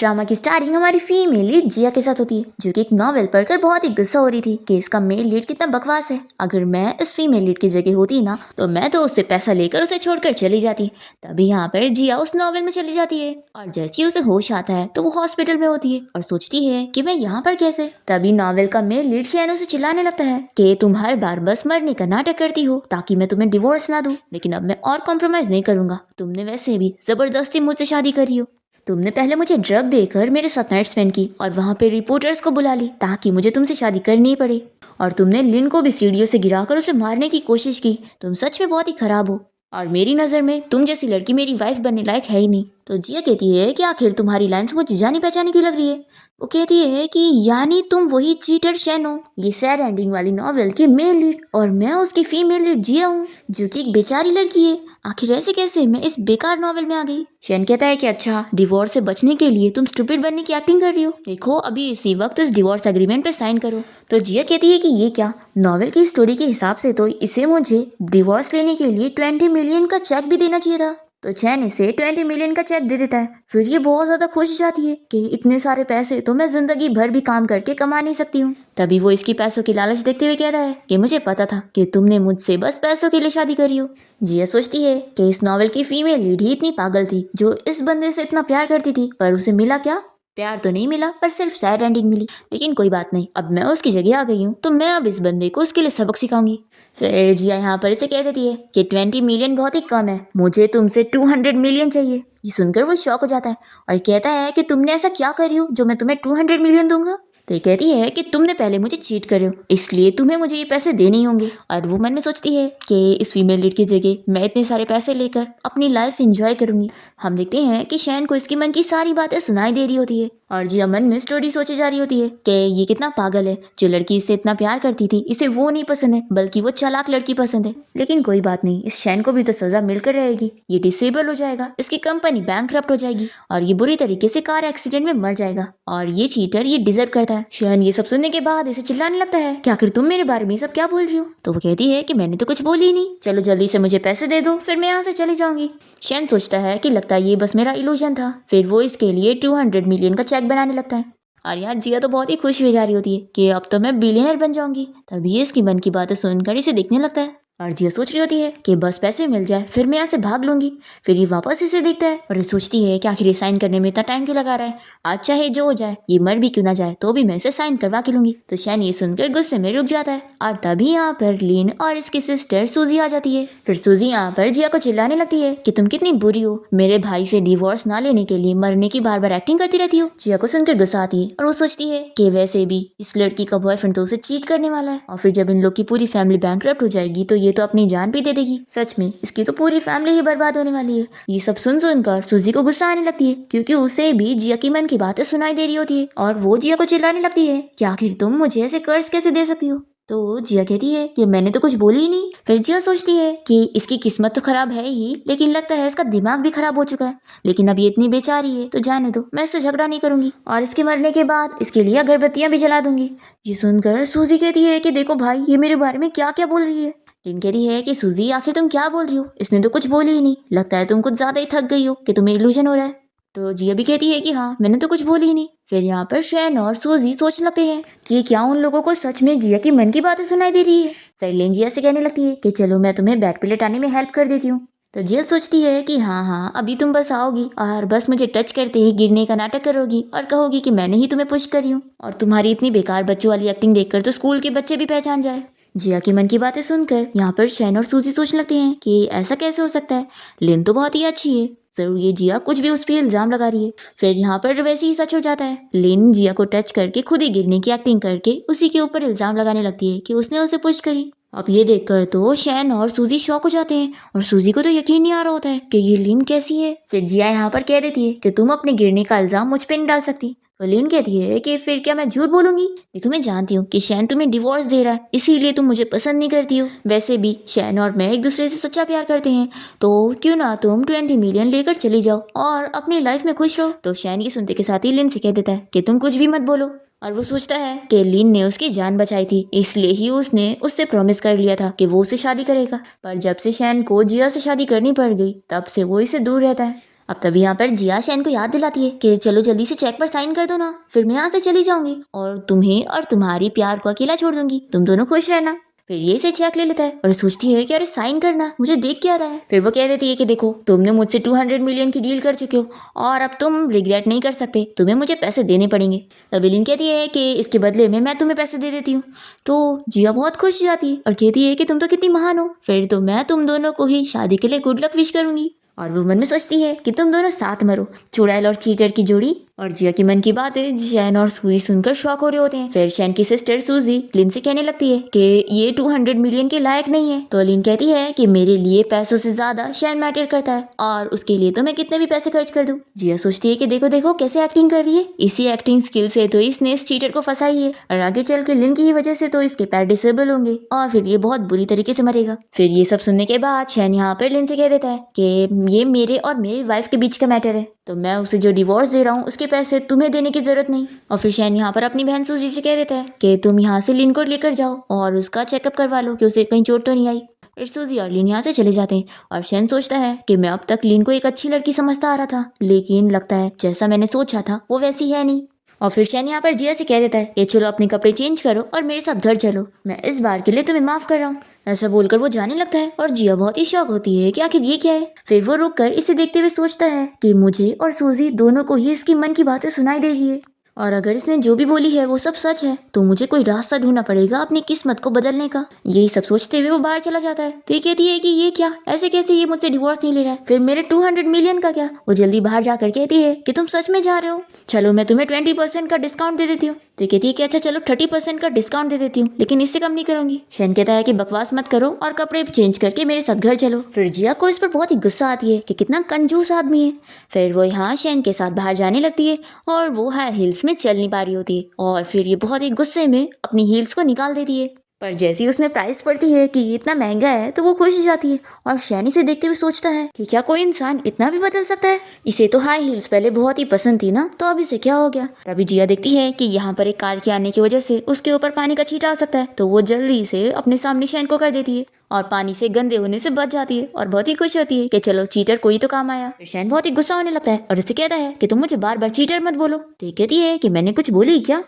Drama की starting हमारी female lead जिया के साथ होती है, जो कि एक नॉवेल पढ़कर बहुत ही गुस्सा हो रही थी कि इसका मेल लीड कितना बकवास है। अगर मैं इस फीमेल लीड की जगह होती ना तो मैं तो उससे पैसा लेकर उसे छोड़कर चली जाती। तभी यहाँ पर जिया उस नॉवेल में चली जाती है और जैसे ही उसे होश आता है तो वो हॉस्पिटल में होती है और सोचती है कि मैं यहाँ पर कैसे। तभी नॉवेल का मेल लीड शैनो से चिल्लाने लगता है कि तुम हर बार बस मरने का नाटक करती हो ताकि मैं तुम्हें डिवोर्स ना दूं, लेकिन अब मैं और कॉम्प्रोमाइज नहीं करूंगा। तुमने वैसे भी जबरदस्ती मुझसे शादी करी हो। तुमने पहले मुझे ड्रग देकर मेरे साथ नाइट स्पेंड की और वहाँ पे रिपोर्टर्स को बुला ली ताकि मुझे तुमसे शादी करनी पड़े, और तुमने लिन को भी सीढ़ियों से गिराकर उसे मारने की कोशिश की। तुम सच में बहुत ही खराब हो और मेरी नज़र में तुम जैसी लड़की मेरी वाइफ बनने लायक है ही नहीं। तो जिया कहती है कि आखिर तुम्हारी लाइन्स मुझे जानी पहचानी की लग रही है। वो कहती है कि यानी तुम वही चीटर शैन हो, ये सैड एंडिंग वाली नॉवेल की मेल लीड, और मैं उसकी फीमेल लीड जिया हूँ जो कि एक बेचारी लड़की है। आखिर ऐसे कैसे मैं इस बेकार नॉवेल में आ गई। शैन कहता है कि अच्छा, डिवोर्स से बचने के लिए तुम स्टूपिड बनने की एक्टिंग कर रही हो। देखो अभी इसी वक्त इस डिवोर्स एग्रीमेंट पे साइन करो। तो जिया कहती है कि ये क्या, नॉवेल की स्टोरी के हिसाब से तो इसे मुझे डिवोर्स लेने के लिए 20 मिलियन का चेक भी देना चाहिए था। तो चैन इसे 20 मिलियन का चेक दे देता है। फिर ये बहुत ज्यादा खुश हो जाती है कि इतने सारे पैसे तो मैं जिंदगी भर भी काम करके कमा नहीं सकती हूँ। तभी वो इसकी पैसों की लालच देखते हुए कहता है कि मुझे पता था कि तुमने मुझसे बस पैसों के लिए शादी करी हो। जिया सोचती है कि इस नॉवेल की फीमेल लीड ही इतनी पागल थी जो इस बंदे से इतना प्यार करती थी, पर उसे मिला क्या? प्यार तो नहीं मिला, पर सिर्फ सैड एंडिंग मिली। लेकिन कोई बात नहीं, अब मैं उसकी जगह आ गई हूँ तो मैं अब इस बंदे को उसके लिए सबक सिखाऊंगी। फिर जिया यहाँ पर इसे कह देती है कि 20 मिलियन बहुत ही कम है, मुझे तुमसे 200 मिलियन चाहिए। ये सुनकर वो शॉक हो जाता है और कहता है कि तुमने ऐसा क्या करी हो जो मैं तुम्हें 200 मिलियन दूंगा। तो ये कहती है कि तुमने पहले मुझे चीट करे हो, इसलिए तुम्हें मुझे ये पैसे देने ही होंगे। और वो मन में सोचती है कि इस फीमेल लीड की जगह मैं इतने सारे पैसे लेकर अपनी लाइफ एंजॉय करूंगी। हम देखते हैं कि शैन को इसकी मन की सारी बातें सुनाई दे रही होती है और जिया मन में स्टोरी सोची जा रही होती है कि ये कितना पागल है, जो लड़की इससे इतना प्यार करती थी इसे वो नहीं पसंद है बल्कि वो चालाक लड़की पसंद है। लेकिन कोई बात नहीं, इस शैन को भी तो सजा मिलकर रहेगी। ये डिसेबल हो जाएगा, इसकी कंपनी बैंकरप्ट हो जाएगी और ये बुरी तरीके से कार एक्सीडेंट में मर जाएगा, और ये चीटर ये डिजर्व करता है। शैन ये सब सुनने के बाद इसे चिल्लाने लगता है कि आखिर तुम मेरे बारे में सब क्या बोल रही हो। तो वो कहती है कि मैंने तो कुछ बोली ही नहीं, चलो जल्दी से मुझे पैसे दे दो फिर मैं यहाँ से चली जाऊंगी। शैन सोचता है कि लगता है ये बस मेरा इल्यूजन था। फिर वो इसके लिए 200 मिलियन का चेक बनाने लगता है और यहाँ जिया तो बहुत ही खुश हुई जा रही होती है कि अब तो मैं बिलियनर बन जाऊंगी। तभी इसकी मन की बातें सुनकर इसे देखने लगता है और जिया सोच रही होती है कि बस पैसे मिल जाए फिर मैं यहाँ से भाग लूंगी। फिर ये वापस इसे देखता है और ये सोचती है कि आखिर ये साइन करने में इतना टाइम क्यों लगा रहा है, आज चाहे जो हो जाए, ये मर भी क्यों ना जाए तो भी मैं इसे साइन करवा के लूंगी। तो शैन ये सुनकर गुस्से में रुक जाता है और तभी यहाँ पर लिन और इसकी सिस्टर सूजी आ जाती है। फिर सूजी यहाँ पर जिया को चिल्लाने लगती है कि तुम कितनी बुरी हो, मेरे भाई से डिवोर्स ना लेने के लिए मरने की बार बार एक्टिंग करती रहती हो। जिया को सुनकर गुस्सा आती है और वो सोचती है कि वैसे भी इस लड़की का बॉयफ्रेंड तो उसे चीट करने वाला है और फिर जब इन लोग की पूरी फैमिली बैंकरप्ट हो जाएगी तो ये तो अपनी जान भी दे देगी। सच में इसकी तो पूरी फैमिली ही बर्बाद होने वाली है। ये सब सुनकर सूजी को गुस्सा आने लगती है क्योंकि उसे भी जिया की मन की बातें सुनाई दे रही होती है और वो जिया को चिल्लाने लगती है कि आखिर तुम मुझे ऐसे कर्ज कैसे दे सकती हो। तो जिया कहती है कि मैंने तो कुछ बोली ही नहीं। फिर जिया सोचती है कि इसकी किस्मत तो खराब है ही, लेकिन लगता है इसका दिमाग भी खराब हो चुका है। लेकिन अब ये इतनी बेचारी है तो जाने दो, मैं इससे झगड़ा नहीं करूंगी और इसके मरने के बाद इसके लिए अगरबत्तियां भी जला दूंगी। ये सुनकर सूजी कहती है कि देखो भाई, ये मेरे बारे में क्या क्या बोल रही है। लिन कहती है कि सूजी आखिर तुम क्या बोल रही हो, इसने तो कुछ बोली ही नहीं, लगता है तुम कुछ ज्यादा ही थक गई हो कि तुम्हें इल्यूजन हो रहा है। तो जिया भी कहती है कि हाँ, मैंने तो कुछ बोली ही नहीं। फिर यहाँ पर शैन और सूजी सोचने लगते हैं कि क्या उन लोगों को सच में जिया की मन की बातें सुनाई दे रही है। फिर लिन जिया से कहने लगती है कि चलो मैं तुम्हें बेड पे लेटाने में हेल्प कर देती हूँ। तो जिया सोचती है कि हाँ, अभी तुम बस आओगी और बस मुझे टच करते ही गिरने का नाटक करोगी और कहोगी कि मैंने ही तुम्हें पुश करी हूँ, और तुम्हारी इतनी बेकार बच्चों वाली एक्टिंग देखकर तो स्कूल के बच्चे भी पहचान जाए। जिया की मन की बातें सुनकर यहाँ पर शैन और सूजी सोचने लगते हैं कि ऐसा कैसे हो सकता है, लिन तो बहुत ही अच्छी है, जरूर ये जिया कुछ भी उस पर इल्जाम लगा रही है। फिर यहाँ पर वैसे ही सच हो जाता है। लिन जिया को टच करके खुद ही गिरने की एक्टिंग करके उसी के ऊपर इल्जाम लगाने लगती है कि उसने उसे पुश करी। अब ये देखकर तो शैन और सूजी शॉक हो जाते हैं और सूजी को तो यकीन नहीं आ रहा होता है कि ये लिन कैसी है। फिर जिया यहाँ पर कह देती है कि तुम अपने गिरने का इल्जाम मुझ पे नहीं डाल सकती। तो लिन कहती है कि फिर क्या मैं झूठ बोलूंगी, देखो मैं जानती हूँ कि शैन तुम्हें डिवोर्स दे रहा है, इसीलिए तुम मुझे पसंद नहीं करती हो। वैसे भी शैन और मैं एक दूसरे से सच्चा प्यार करते हैं, तो क्यों ना तुम 20 मिलियन लेकर चली जाओ और अपनी लाइफ में खुश रहो। तो शैन ये सुनते के साथ ही लिन से कह देता है कि तुम कुछ भी मत बोलो, और वो सोचता है कि लिन ने उसकी जान बचाई थी, इसलिए ही उसने उससे प्रॉमिस कर लिया था कि वो उसे शादी करेगा। पर जब से शैन को जिया से शादी करनी पड़ गई तब से वो इससे दूर रहता है। अब तभी यहाँ पर जिया शैन को याद दिलाती है कि चलो जल्दी से चेक पर साइन कर दो ना, फिर मैं यहाँ से चली जाऊंगी और तुम्हें और तुम्हारी प्यार को अकेला छोड़ दूंगी, तुम दोनों खुश रहना। फिर ये से चेक ले लेता है और सोचती है कि अरे साइन करना, मुझे देख क्या रहा है। फिर वो कह देती है कि देखो तुमने मुझसे 200 मिलियन की डील कर चुके हो और अब तुम रिग्रेट नहीं कर सकते, तुम्हें मुझे पैसे देने पड़ेंगे। तब एलिन कहती है कि इसके बदले में मैं तुम्हें पैसे दे देती हूँ। तो जिया बहुत खुश हो जाती है और कहती है कि तुम तो कितनी महान हो, फिर तो मैं तुम दोनों को ही शादी के लिए गुड लक विश करूंगी। और वो मन में सोचती है कि तुम दोनों साथ मरो, चुड़ैल और चीटर की जोड़ी। और जिया के मन की बातें शैन और सूजी सुनकर शॉक हो रहे होते हैं। फिर शैन की सिस्टर सूजी लिन से कहने लगती है कि ये 200 मिलियन के लायक नहीं है। तो लिन कहती है कि मेरे लिए पैसों से ज्यादा शैन मैटर करता है और उसके लिए तो मैं कितने भी पैसे खर्च कर दूं। जिया सोचती है कि देखो देखो कैसे एक्टिंग कर रही है, इसी एक्टिंग स्किल से तो इसने इस चीटर को फंसाई है और आगे चल के लिन की ही वजह से तो इसके पैर डिसेबल होंगे और फिर ये बहुत बुरी तरीके से मरेगा। फिर ये सब सुनने के बाद शैन यहाँ पर लिन से कह देता है कि ये मेरे और मेरी वाइफ के बीच का मैटर है, तो मैं उसे जो डिवोर्स दे रहा हूँ उसके पैसे तुम्हें देने की जरूरत नहीं। और फिर शैन यहाँ पर अपनी बहन सूजी से कह देता है कि तुम यहाँ से लिन को लेकर जाओ और उसका चेकअप करवा लो कि उसे कहीं चोट तो नहीं आई। फिर सूजी और लिन यहाँ से चले जाते हैं और शैन सोचता है कि मैं अब तक लिन को एक अच्छी लड़की समझता आ रहा था, लेकिन लगता है जैसा मैंने सोचा था वो वैसी है नहीं। और फिर शैन यहाँ पर जिया से कह देता है कि चलो अपने कपड़े चेंज करो और मेरे साथ घर चलो, मैं इस बार के लिए तुम्हें माफ कर रहा हूँ। ऐसा बोलकर वो जाने लगता है और जिया बहुत ही शौक होती है कि आखिर ये क्या है। फिर वो रुक कर इसे देखते हुए सोचता है कि मुझे और सूजी दोनों को ही इसकी मन की बातें सुनाई दे रही है और अगर इसने जो भी बोली है वो सब सच है तो मुझे कोई रास्ता ढूंढना पड़ेगा अपनी किस्मत को बदलने का। यही सब सोचते हुए वो बाहर चला जाता है। तो ये कहती है कि ये क्या, ऐसे कैसे ये मुझसे डिवोर्स नहीं ले रहा है, फिर मेरे 200 मिलियन का क्या। वो जल्दी बाहर जाकर कहती है कि तुम सच में जा रहे हो, चलो मैं तुम्हें 20% का डिस्काउंट दे देती हूँ। तो कहती है कि अच्छा चलो 30% का डिस्काउंट दे देती हूँ, लेकिन इससे कम नहीं करूंगी। शैन कहता है कि बकवास मत करो और कपड़े चेंज करके मेरे साथ घर चलो। फिर जिया को इस पर बहुत ही गुस्सा आती है कि कितना कंजूस आदमी है। फिर वो यहाँ शैन के साथ बाहर जाने लगती है और वो हाई हील्स में चल नहीं पा रही होती है और फिर ये बहुत ही गुस्से में अपनी हील्स को निकाल देती है। पर जैसी उसमें प्राइस पड़ती है कि ये इतना महंगा है तो वो खुश हो जाती है और शैनी से देखते हुए सोचता है कि क्या कोई इंसान इतना भी बदल सकता है। इसे तो हाई हील्स पहले बहुत ही पसंद थी ना, तो अब इसे क्या हो गया। तभी जिया देखती है कि यहाँ पर एक कार के आने की वजह से उसके ऊपर पानी का छींटा आ सकता है, तो वो जल्दी से अपने सामने शैन को कर देती है और पानी से गंदे होने से बच जाती है और बहुत ही खुश होती है कि चलो चीटर कोई तो काम आया। फिर शैन बहुत ही गुस्सा होने लगता है और उसे कहता है कि तुम मुझे बार बार चीटर मत बोलो। तो कहती है कि मैंने कुछ बोली क्या।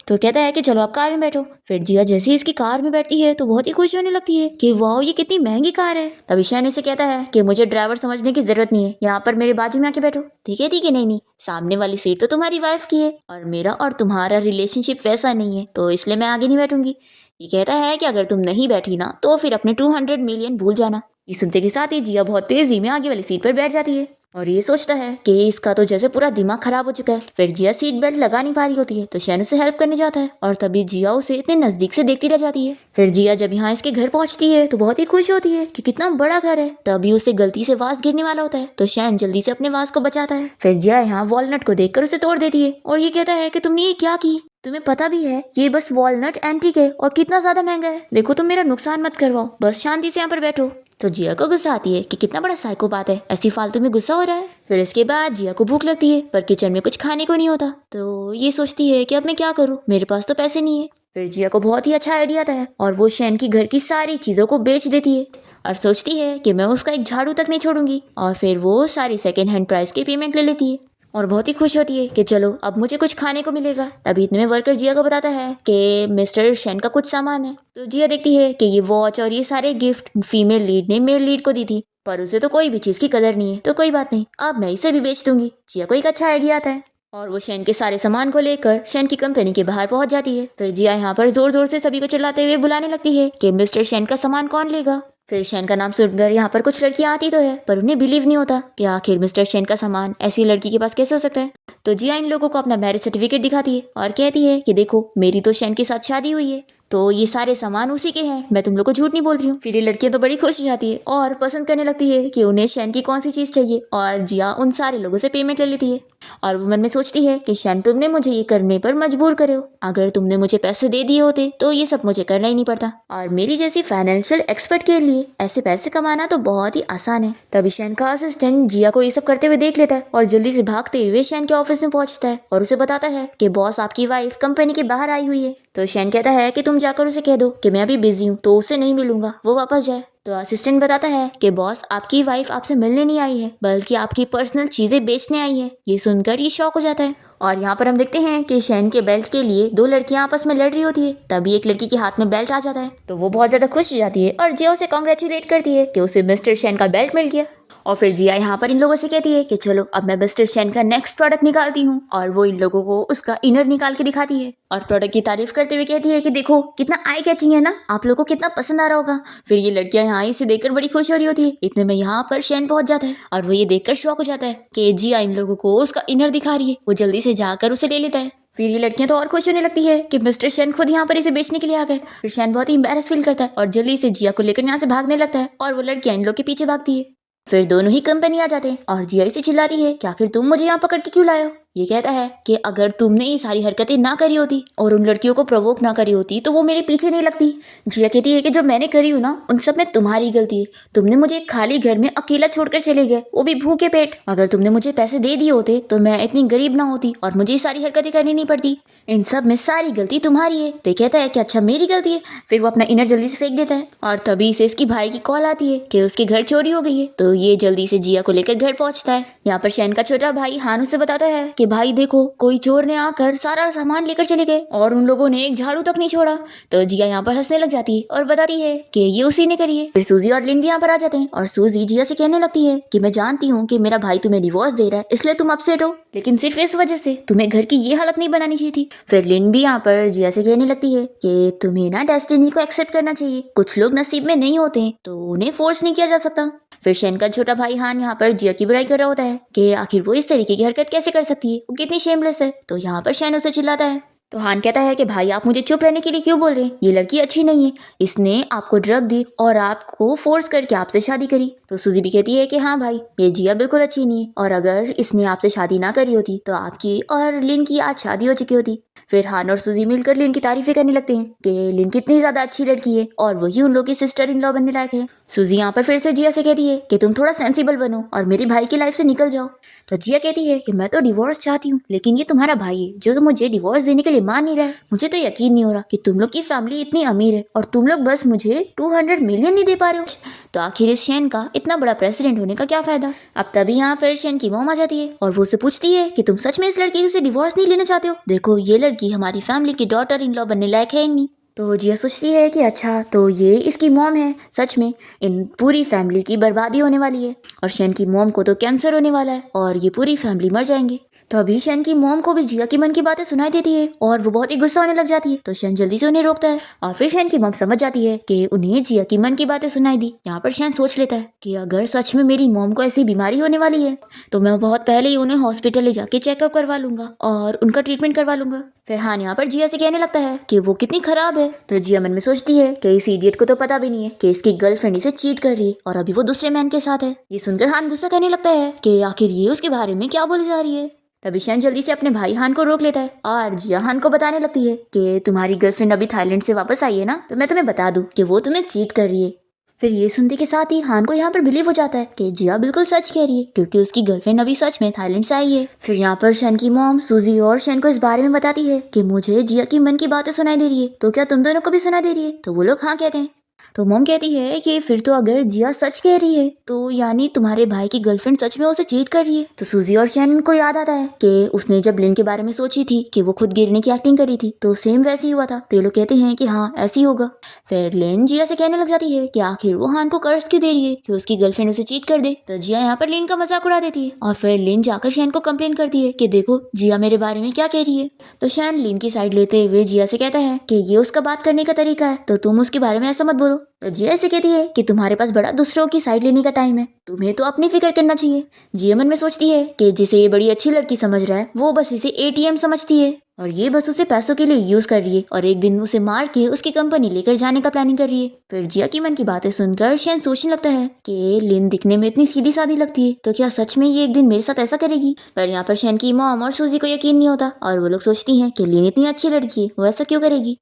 तो कहता है कि चलो आप कार में बैठो। फिर जिया जैसे ही इसकी कार में बैठती है तो बहुत ही खुश होने लगती है कि वाह ये कितनी महंगी कार है। तभी शैन इसे कहता है कि मुझे ड्राइवर समझने की जरूरत नहीं है, यहाँ पर मेरे बाजू में आके बैठो। ठीक है नहीं, सामने वाली सीट तो तुम्हारी वाइफ की है और मेरा और तुम्हारा रिलेशनशिप वैसा नहीं है, तो इसलिए मैं आगे नहीं बैठूंगी। ये कहता है कि अगर तुम नहीं बैठी ना तो फिर अपने 200 मिलियन भूल जाना। ये सुनते के साथ ही जिया बहुत तेजी में आगे वाली सीट पर बैठ जाती है और ये सोचता है कि इसका तो जैसे पूरा दिमाग खराब हो चुका है। फिर जिया सीट बेल्ट लगा नहीं पा रही होती है तो शैन उसे हेल्प करने जाता है और तभी जिया उसे इतने नजदीक से देखती रह जाती है। फिर जिया जब यहाँ इसके घर पहुंचती है तो बहुत ही खुश होती है कि कितना बड़ा घर है। तभी उसे गलती से वास गिरने वाला होता है तो शैन जल्दी से अपने वास को बचाता है। फिर जिया यहाँ वॉलनट को देखकर उसे तोड़ देती है और ये कहता है कि तुमने ये क्या की, तुम्हें पता भी है ये बस वॉलनट एंटीक है और कितना ज्यादा महंगा है, देखो तुम मेरा नुकसान मत करवाओ, बस शांति से यहाँ पर बैठो। तो जिया को गुस्सा आती है कि कितना बड़ा साइकोपाथ है, ऐसी फालतू में गुस्सा हो रहा है। फिर इसके बाद जिया को भूख लगती है पर किचन में कुछ खाने को नहीं होता, तो ये सोचती है कि अब मैं क्या करूँ, मेरे पास तो पैसे नहीं है। फिर जिया को बहुत ही अच्छा आइडिया आता है और वो शैन की घर की सारी चीजों को बेच देती है और सोचती है कि मैं उसका एक झाड़ू तक नहीं छोड़ूंगी और फिर वो सारी सेकेंड हैंड प्राइस की पेमेंट ले लेती है और बहुत ही खुश होती है कि चलो अब मुझे कुछ खाने को मिलेगा। तभी इतने में वर्कर जिया को बताता है कि मिस्टर शैन का कुछ सामान है। तो जिया देखती है कि ये वॉच और ये सारे गिफ्ट फीमेल लीड ने मेल लीड को दी थी, पर उसे तो कोई भी चीज की कदर नहीं है, तो कोई बात नहीं, अब मैं इसे भी बेच दूंगी। जिया को एक अच्छा आइडिया आता है और वो शैन के सारे सामान को लेकर शैन की कंपनी के बाहर पहुंच जाती है। फिर जिया यहाँ पर जोर जोर से सभी को चिल्लाते हुए बुलाने लगती है कि मिस्टर शैन का सामान कौन लेगा। फिर शैन का नाम सुनकर यहाँ पर कुछ लड़कियां आती तो है पर उन्हें बिलीव नहीं होता कि आखिर मिस्टर शैन का सामान ऐसी लड़की के पास कैसे हो सकता है। तो जिया इन लोगों को अपना मैरिज सर्टिफिकेट दिखाती है और कहती है कि देखो मेरी तो शैन के साथ शादी हुई है, तो ये सारे सामान उसी के हैं, मैं तुम लोग को झूठ नहीं बोल रही हूँ। फिर ये लड़कियां तो बड़ी खुश हो जाती है और पसंद करने लगती है कि उन्हें शैन की कौन सी चीज चाहिए और जिया उन सारे लोगों से पेमेंट ले लेती है और वो मन में सोचती है कि शैन तुमने मुझे ये करने पर मजबूर करे हो, अगर तुमने मुझे पैसे दे दिए होते तो ये सब मुझे करना ही नहीं पड़ता और मेरी जैसी फाइनेंशियल एक्सपर्ट के लिए ऐसे पैसे कमाना तो बहुत ही आसान है। तभी शैन का असिस्टेंट जिया को ये सब करते हुए देख लेता है और जल्दी से भागते हुए शैन के ऑफिस में पहुंचता है और उसे बताता है कि बॉस आपकी वाइफ कंपनी के बाहर आई हुई है। तो शैन कहता है कि तुम जाकर उसे कह दो कि मैं अभी बिजी हूँ तो उससे नहीं मिलूंगा, वो वापस जाए। तो असिस्टेंट बताता है कि बॉस आपकी वाइफ आपसे मिलने नहीं आई है बल्कि आपकी पर्सनल चीजें बेचने आई है। ये सुनकर ये शॉक हो जाता है और यहाँ पर हम देखते हैं कि शैन के बेल्ट के लिए दो लड़कियां आपस में लड़ रही होती है। तभी एक लड़की के हाथ में बेल्ट आ जाता है तो वो बहुत ज्यादा खुश हो जाती है और जिया उसे कॉन्ग्रेचुलेट करती है कि उसे मिस्टर शैन का बेल्ट मिल गया। और फिर जिया यहाँ पर इन लोगों से कहती है कि चलो अब मैं मिस्टर शैन का नेक्स्ट प्रोडक्ट निकालती हूँ और वो इन लोगों को उसका इनर निकाल के दिखाती है और प्रोडक्ट की तारीफ करते हुए कहती है कि देखो कितना आई कैचिंग है ना, आप लोगों को कितना पसंद आ रहा होगा। फिर ये लड़कियां यहाँ इसे देखकर बड़ी खुश हो रही होती है। इतने में यहाँ पर शैन पहुंच जाता है और वो ये देखकर शॉक हो जाता है कि जिया इन लोगों को उसका इनर दिखा रही है। वो जल्दी से जाकर उसे ले लेता है। फिर ये लड़कियां तो और खुश होने लगती है कि मिस्टर शैन खुद यहाँ पर इसे बेचने के लिए आ गए। फिर शैन बहुत ही एम्बैरस फील करता है और जल्दी से जिया को लेकर यहाँ से भागने लगता है और वो लड़कियां इन लोग के पीछे भागती है। फिर दोनों ही कंपनी आ जाते हैं और जिया इसे चिल्लाती है कि आखिर तुम मुझे यहाँ पकड़ के क्यों लाए हो। ये कहता है कि अगर तुमने ये सारी हरकतें ना करी होती और उन लड़कियों को प्रोवोक ना करी होती तो वो मेरे पीछे नहीं लगती। जिया कहती है कि जो मैंने करी हूँ ना उन सब में तुम्हारी गलती है। तुमने मुझे खाली घर में अकेला छोड़कर चले गए, वो भी भूखे पेट। अगर तुमने मुझे पैसे दे दिए होते तो मैं इतनी गरीब ना होती और मुझे ये सारी हरकतें करनी नहीं पड़ती। इन सब में सारी गलती तुम्हारी है। तो कहता है कि अच्छा मेरी गलती है। फिर वो अपना इनर जल्दी से फेंक देता है और तभी से इसकी भाई की कॉल आती है कि उसके घर चोरी हो गई है। तो ये जल्दी से जिया को लेकर घर पहुंचता है। यहाँ पर शैन का छोटा भाई हान उसे बताता है कि भाई देखो कोई चोर ने आकर सारा सामान लेकर चले गए और उन लोगों ने एक झाड़ू तक नहीं छोड़ा। तो जिया यहाँ पर हंसने लग जाती है और बताती है कि ये उसी ने करी है। फिर सूजी और लिन भी यहाँ पर आ जाते हैं और सूजी जिया से कहने लगती है कि मैं जानती हूँ कि मेरा भाई तुम्हें डिवोर्स दे रहा है इसलिए तुम अपसेट हो, लेकिन सिर्फ इस वजह से तुम्हें घर की ये हालत नहीं बनानी चाहिए थी। फिर लिन भी यहाँ पर जिया से कहने लगती है कि तुम्हें ना डेस्टिनी को एक्सेप्ट करना चाहिए। कुछ लोग नसीब में नहीं होते हैं तो उन्हें फोर्स नहीं किया जा सकता। फिर शैन का छोटा भाई हान यहाँ पर जिया की बुराई कर रहा होता है कि आखिर वो इस तरीके की हरकत कैसे कर सकती है, वो कितनी शेमलेस है। तो यहाँ पर शैन उसे चिल्लाता है। तो हान कहता है कि भाई आप मुझे चुप रहने के लिए क्यों बोल रहे हैं, ये लड़की अच्छी नहीं है, इसने आपको ड्रग दी और आपको फोर्स करके आपसे शादी करी। तो सूजी भी कहती है कि हाँ भाई ये जिया बिल्कुल अच्छी नहीं है और अगर इसने आपसे शादी ना करी होती तो आपकी और लिन की आज शादी हो चुकी होती। फिर हान और सूजी मिलकर लिन की तारीफें करने लगते हैं कि लिन कितनी ज्यादा अच्छी लड़की है और वही उन लोगों की सिस्टर इन लॉ बनने लायक है। सूजी यहाँ पर फिर से जिया से कहती है कि तुम थोड़ा सेंसिबल बनो और मेरे भाई की लाइफ से निकल जाओ। तो जिया कहती है कि मैं तो डिवोर्स चाहती हूँ लेकिन ये तुम्हारा भाई है जो मुझे डिवोर्स देने के लिए मान नहीं रहा है। मुझे तो यकीन नहीं हो रहा कि तुम लोग की फैमिली इतनी अमीर है और तुम लोग बस मुझे 200 मिलियन नहीं दे पा रहे हो। तो आखिर इस शैन का इतना बड़ा प्रेसिडेंट होने का क्या फायदा। अब तभी यहाँ पर शैन की मॉम आ जाती है और वो उससे पूछती है कि तुम सच में इस लड़की से डिवोर्स नहीं लेना चाहते हो। देखो ये लड़की हमारी फैमिली की डॉटर इन लॉ बनने लायक है ही नहीं। तो जिया सोचती है कि अच्छा तो ये इसकी मॉम है, सच में इन पूरी फैमिली की बर्बादी होने वाली है और शैन की मॉम को तो कैंसर होने वाला है और ये पूरी फैमिली मर जाएंगे। तो अभी शैन की मॉम को भी जिया की मन की बातें सुनाई देती है और वो बहुत ही गुस्सा होने लग जाती है। तो शैन जल्दी से उन्हें रोकता है और फिर शैन की मॉम समझ जाती है कि उन्हें जिया की मन की बातें सुनाई दी। यहाँ पर शैन सोच लेता है कि अगर सच में मेरी मॉम को ऐसी बीमारी होने वाली है तो मैं बहुत पहले ही उन्हें हॉस्पिटल ले जाके चेकअप करवा लूंगा और उनका ट्रीटमेंट करवा लूंगा। फिर हान यहाँ पर जिया से कहने लगता है कि वो कितनी खराब है। तो जिया मन में सोचती है कि इस इडियट को तो पता भी नहीं है कि इसकी गर्लफ्रेंड इसे चीट कर रही है और अभी वो दूसरे मैन के साथ है। ये सुनकर हान गुस्सा करने लगता है कि आखिर ये उसके बारे में क्या बोली जा रही है। तभी शैन जल्दी से अपने भाई हान को रोक लेता है और जिया हान को बताने लगती है कि तुम्हारी गर्लफ्रेंड अभी थाईलैंड से वापस आई है ना, तो मैं तुम्हें बता दूं कि वो तुम्हें चीट कर रही है। फिर ये सुनते के साथ ही हान को यहाँ पर बिलीव हो जाता है कि जिया बिल्कुल सच कह रही है क्योंकि उसकी गर्लफ्रेंड अभी सच में थाईलैंड से आई है। फिर यहाँ पर शैन की मॉम सूजी और शैन को इस बारे में बताती है कि मुझे जिया की मन की बातें सुनाई दे रही है, तो क्या तुम दोनों को भी सुनाई दे रही है। तो वो लोग हाँ कहते हैं। तो मॉम कहती है कि फिर तो अगर जिया सच कह रही है तो यानी तुम्हारे भाई की गर्लफ्रेंड सच में उसे चीट कर रही है। तो सूजी और शैन को याद आता है कि उसने जब लिन के बारे में सोची थी कि वो खुद गिरने की एक्टिंग करी थी तो सेम वैसे ही हुआ था। तो ये लोग कहते हैं कि हाँ ऐसे ही होगा। फिर लिन जिया से कहने लग जाती है कि आखिर वो हान को कर्ज क्यों दे रही है कि उसकी गर्लफ्रेंड उसे चीट कर दे। तो जिया यहाँ पर लिन का मजाक उड़ा देती है और फिर लिन जाकर शैन को कंप्लेन करती है कि देखो जिया मेरे बारे में क्या कह रही है। तो शैन लिन की साइड लेते हुए जिया से कहता है कि ये उसका बात करने का तरीका है तो तुम उसके बारे में ऐसा मत बोलो। तो जिया से कहती है कि तुम्हारे पास बड़ा दूसरों की साइड लेने का टाइम है, तुम्हें तो अपनी फिक्र करना चाहिए। जिया मन में सोचती है कि जिसे ये बड़ी अच्छी लड़की समझ रहा है वो बस इसे एटीएम समझती है और ये बस उसे पैसों के लिए यूज कर रही है और एक दिन उसे मार के उसकी कंपनी लेकर जाने का प्लानिंग कर रही है। फिर जिया की मन की बातें सुनकर शैन सोचने लगता है कि लिन दिखने में इतनी सीधी सादी लगती है तो क्या सच में ये एक दिन मेरे साथ ऐसा करेगी। पर यहाँ पर शैन की मॉम और सूजी को यकीन नहीं होता और वो लोग सोचती हैं कि लिन इतनी अच्छी लड़की है वो ऐसा क्यों करेगी।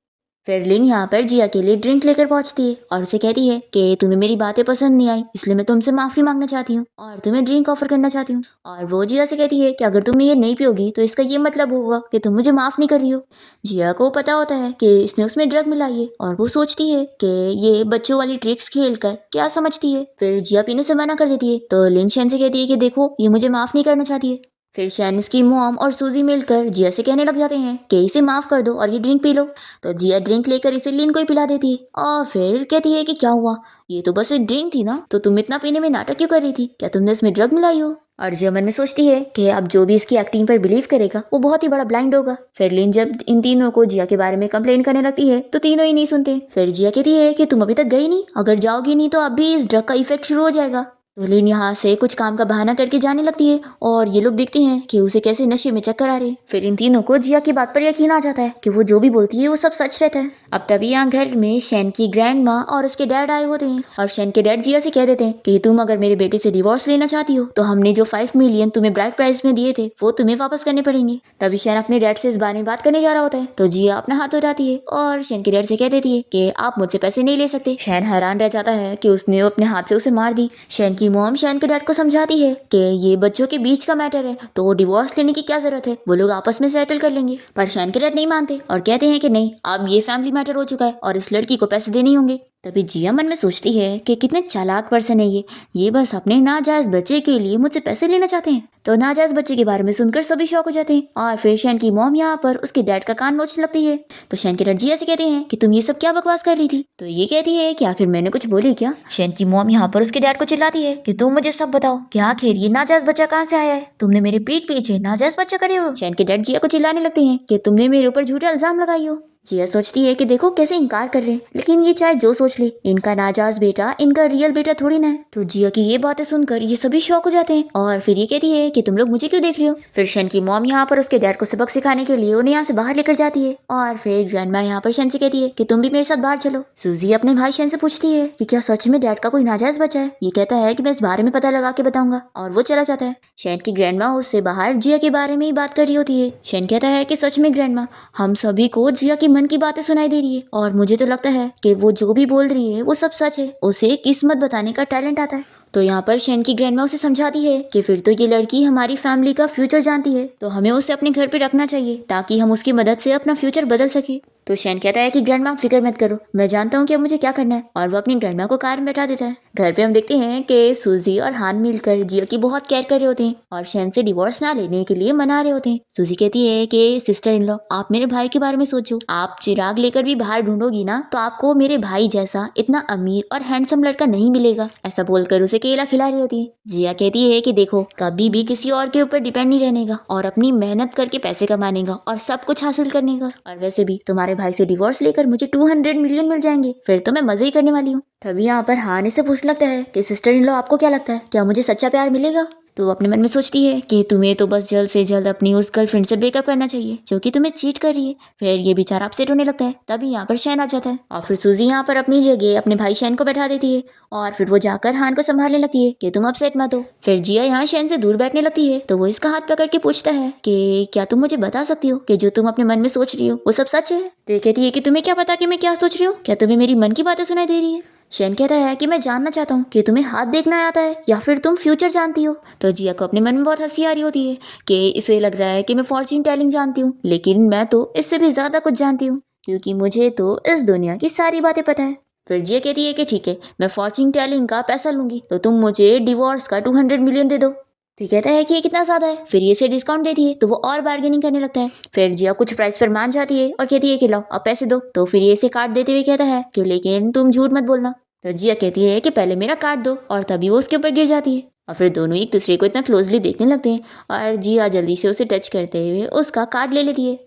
फिर लिन यहाँ पर जिया के लिए ड्रिंक लेकर पहुंचती है और उसे कहती है कि तुम्हें मेरी बातें पसंद नहीं आई, इसलिए मैं तुमसे माफी मांगना चाहती हूँ और तुम्हें ड्रिंक ऑफर करना चाहती हूँ। और वो जिया से कहती है कि अगर तुम ये नहीं पियोगी तो इसका ये मतलब होगा कि तुम मुझे माफ नहीं कर रही हो। जिया को पता होता है कि इसने उसमें ड्रग मिलाई है और वो सोचती है कि ये बच्चों वाली ट्रिक्स खेल कर क्या समझती है। फिर जिया पीने से मना कर देती है तो लिन शैन से कहती है कि देखो ये मुझे माफ नहीं करना चाहती है। फिर शैन, उसकी मॉम और सूजी मिलकर जिया से कहने लग जाते हैं कि इसे माफ कर दो और ये ड्रिंक पी लो। तो जिया ड्रिंक लेकर इसे लिन को ही पिला देती है और फिर कहती है कि क्या हुआ, ये तो बस एक ड्रिंक थी ना, तो तुम इतना पीने में नाटक क्यों कर रही थी, क्या तुमने इसमें ड्रग मिलाई हो। और जिया मन में सोचती है कि अब जो भी इसकी एक्टिंग पर बिलीव करेगा वो बहुत ही बड़ा ब्लाइंड होगा। फिर लिन जब इन तीनों को जिया के बारे में कंप्लेन करने लगती है तो तीनों ही नहीं सुनते। फिर जिया कहती है कि तुम अभी तक गई नहीं, अगर जाओगी नहीं तो अब भी इस ड्रग का इफेक्ट शुरू हो जाएगा। तो लिन यहाँ से कुछ काम का बहाना करके जाने लगती है और ये लोग देखते हैं कि उसे कैसे नशे में चक्कर आ रहे हैं। फिर इन तीनों को जिया की बात पर यकीन आ जाता है कि वो जो भी बोलती है वो सब सच रहता है। अब तभी यहाँ घर में शैन की ग्रैंड माँ और उसके डैड आए होते हैं और शैन के डैड जिया से कह देते हैं कि तुम अगर मेरे बेटे से डिवोर्स लेना चाहती हो तो हमने जो 5 मिलियन तुम्हें ब्राइड प्राइस में दिए थे वो तुम्हें वापस करने पड़ेंगे। तभी शैन अपने डैड से इस बारे में बात करने जा रहा होता है तो जिया अपना हाथ उठाती है और शैन के डैड से कह देती है कि आप मुझसे पैसे नहीं ले सकते। शैन हैरान रह जाता है कि उसने अपने हाथ से उसे मार दी। शैन की मॉम शैन के डैड को समझाती है कि ये बच्चों के बीच का मैटर है तो डिवोर्स लेने की क्या जरूरत है, वो लोग आपस में सेटल कर लेंगे। पर शैन के डैड नहीं मानते और कहते हैं कि नहीं, अब ये फैमिली मैटर हो चुका है और इस लड़की को पैसे देने होंगे। तभी जिया मन में सोचती है कि कितने चालाक पर्सन है ये बस अपने नाजायज बच्चे के लिए मुझसे पैसे लेना चाहते हैं। तो नाजायज बच्चे के बारे में सुनकर सभी शौक हो जाते हैं और फिर शैन की मॉम यहाँ पर उसके डैड का कान नोचने लगती है। तो शैन के डैड जिया से कहते हैं कि तुम ये सब क्या बकवास कर रही थी। तो ये कहती है कि आखिर मैंने कुछ बोली क्या। शैन की मॉम यहाँ पर उसके डैड को चिल्लाती है कि तुम मुझे सब बताओ कि आखिर ये नाजायज बच्चा कहाँ से आया है, तुमने मेरे पीठ पीछे नाजायज बच्चा करे हो। शैन के डैड जिया को चिल्लाने लगते हैं कि तुमने मेरे ऊपर झूठा इल्जाम लगाई हो। जिया सोचती है कि देखो कैसे इनकार कर रहे हैं, लेकिन ये चाहे जो सोच ले, इनका नाजायज बेटा इनका रियल बेटा थोड़ी ना है। तो जिया की ये बातें सुनकर ये सभी शौक हो जाते हैं और फिर ये कहती है कि तुम लोग मुझे क्यों देख रहे हो। फिर शन की मॉम यहाँ पर उसके डैड को सबक सिखाने के लिए उन्हें यहाँ से बाहर लेकर जाती है और फिर ग्रैंडमा यहाँ पर शन से कहती है कि तुम भी मेरे साथ बाहर चलो। सूजी अपने भाई शन से पूछती है कि क्या सच में डैड का कोई नाजायज बच्चा है। ये कहता है कि मैं इस बारे में पता लगा के बताऊंगा और वो चला जाता है। शन की ग्रैंडमा उससे बाहर जिया के बारे में ही बात कर रही होती है। शन कहता है कि सच में ग्रैंडमा, हम सभी को जिया की मन की बातें सुनाई दे रही है और मुझे तो लगता है कि वो जो भी बोल रही है वो सब सच है, उसे किस्मत बताने का टैलेंट आता है। तो यहाँ पर शैन की ग्रैंडमा उसे समझाती है कि फिर तो ये लड़की हमारी फैमिली का फ्यूचर जानती है, तो हमें उसे अपने घर पे रखना चाहिए ताकि हम उसकी मदद से अपना फ्यूचर बदल सके। तो शैन कहता है कि ग्रैंडमा फिक्र मत करो, मैं जानता हूँ कि अब मुझे क्या करना है, और वो अपनी ग्रैंडमा को कार में बैठा देता है। घर पे हम देखते हैं कि सूजी और हान मिलकर जिया की बहुत केयर कर रहे होते हैं और शैन से डिवोर्स ना लेने के लिए मना रहे होते हैं। सूजी कहती है कि सिस्टर इन लॉ, आप मेरे भाई के बारे में सोचो, आप चिराग लेकर भी बाहर ढूंढोगी ना तो आपको मेरे भाई जैसा इतना अमीर और हैंडसम लड़का नहीं मिलेगा। ऐसा बोलकर उसे केला खिला रही होती है। जिया कहती है कि देखो, कभी भी किसी और के ऊपर डिपेंड नहीं रहने का और अपनी मेहनत करके पैसे कमाने का और सब कुछ हासिल करने का, और वैसे भी तुम्हारे भाई से डिवोर्स लेकर मुझे 200 मिलियन मिल जाएंगे, फिर तो मैं मजे ही करने वाली हूँ। तभी यहाँ पर हान से पूछ लगता है कि सिस्टर इन लॉ, आपको क्या लगता है, क्या मुझे सच्चा प्यार मिलेगा। तो अपने मन में सोचती है कि तुम्हें तो बस जल्द से जल्द अपनी उस गर्लफ्रेंड से ब्रेकअप करना चाहिए जो कि तुम्हें चीट कर रही है। फिर ये बेचारा अपसेट होने लगता है। तभी यहाँ पर शैन आ जाता है और फिर सूजी यहाँ पर अपनी जगह अपने भाई शैन को बैठा देती है और फिर वो जाकर हान को संभालने लगती है कि तुम अपसेट मत हो। फिर जिया यहाँ शैन से दूर बैठने लगती है तो वो इसका हाथ पकड़ के पूछता है कि क्या तुम मुझे बता सकती हो कि जो तुम अपने मन में सोच रही हो वो सब सच है। तो ये कहती है कि तुम्हें क्या पता कि मैं क्या सोच रही हूँ, क्या तुम्हें मेरी मन की बातें सुनाई दे रही है। शैन कहता है कि मैं जानना चाहता हूँ कि तुम्हें हाथ देखना आता है या फिर तुम फ्यूचर जानती हो। तो जिया को अपने मन में बहुत हंसी आ रही होती है कि इसे लग रहा है कि मैं फॉर्च्यून टेलिंग जानती हूँ, लेकिन मैं तो इससे भी ज्यादा कुछ जानती हूँ क्योंकि मुझे तो इस दुनिया की सारी बातें पता है। फिर जिया कहती है कि ठीक है, मैं फॉर्च्यून टेलिंग का पैसा लूंगी तो तुम मुझे डिवोर्स का 200 मिलियन दे दो। तो कहता है कि ये कितना ज्यादा है। फिर ये से डिस्काउंट देती है तो वो और बार्गेनिंग करने लगता है। फिर जिया कुछ प्राइस पर मान जाती है और कहती है कि लाओ अब पैसे दो। तो फिर ये से कार्ड देते हुए कहता है कि लेकिन तुम झूठ मत बोलना। तो जिया कहती है कि पहले मेरा कार्ड दो, और तभी वो उसके ऊपर गिर जाती है और फिर दोनों एक दूसरे को इतना क्लोजली देखने लगते हैं और जिया जल्दी से उसे टच करते हुए उसका कार्ड ले लेती है।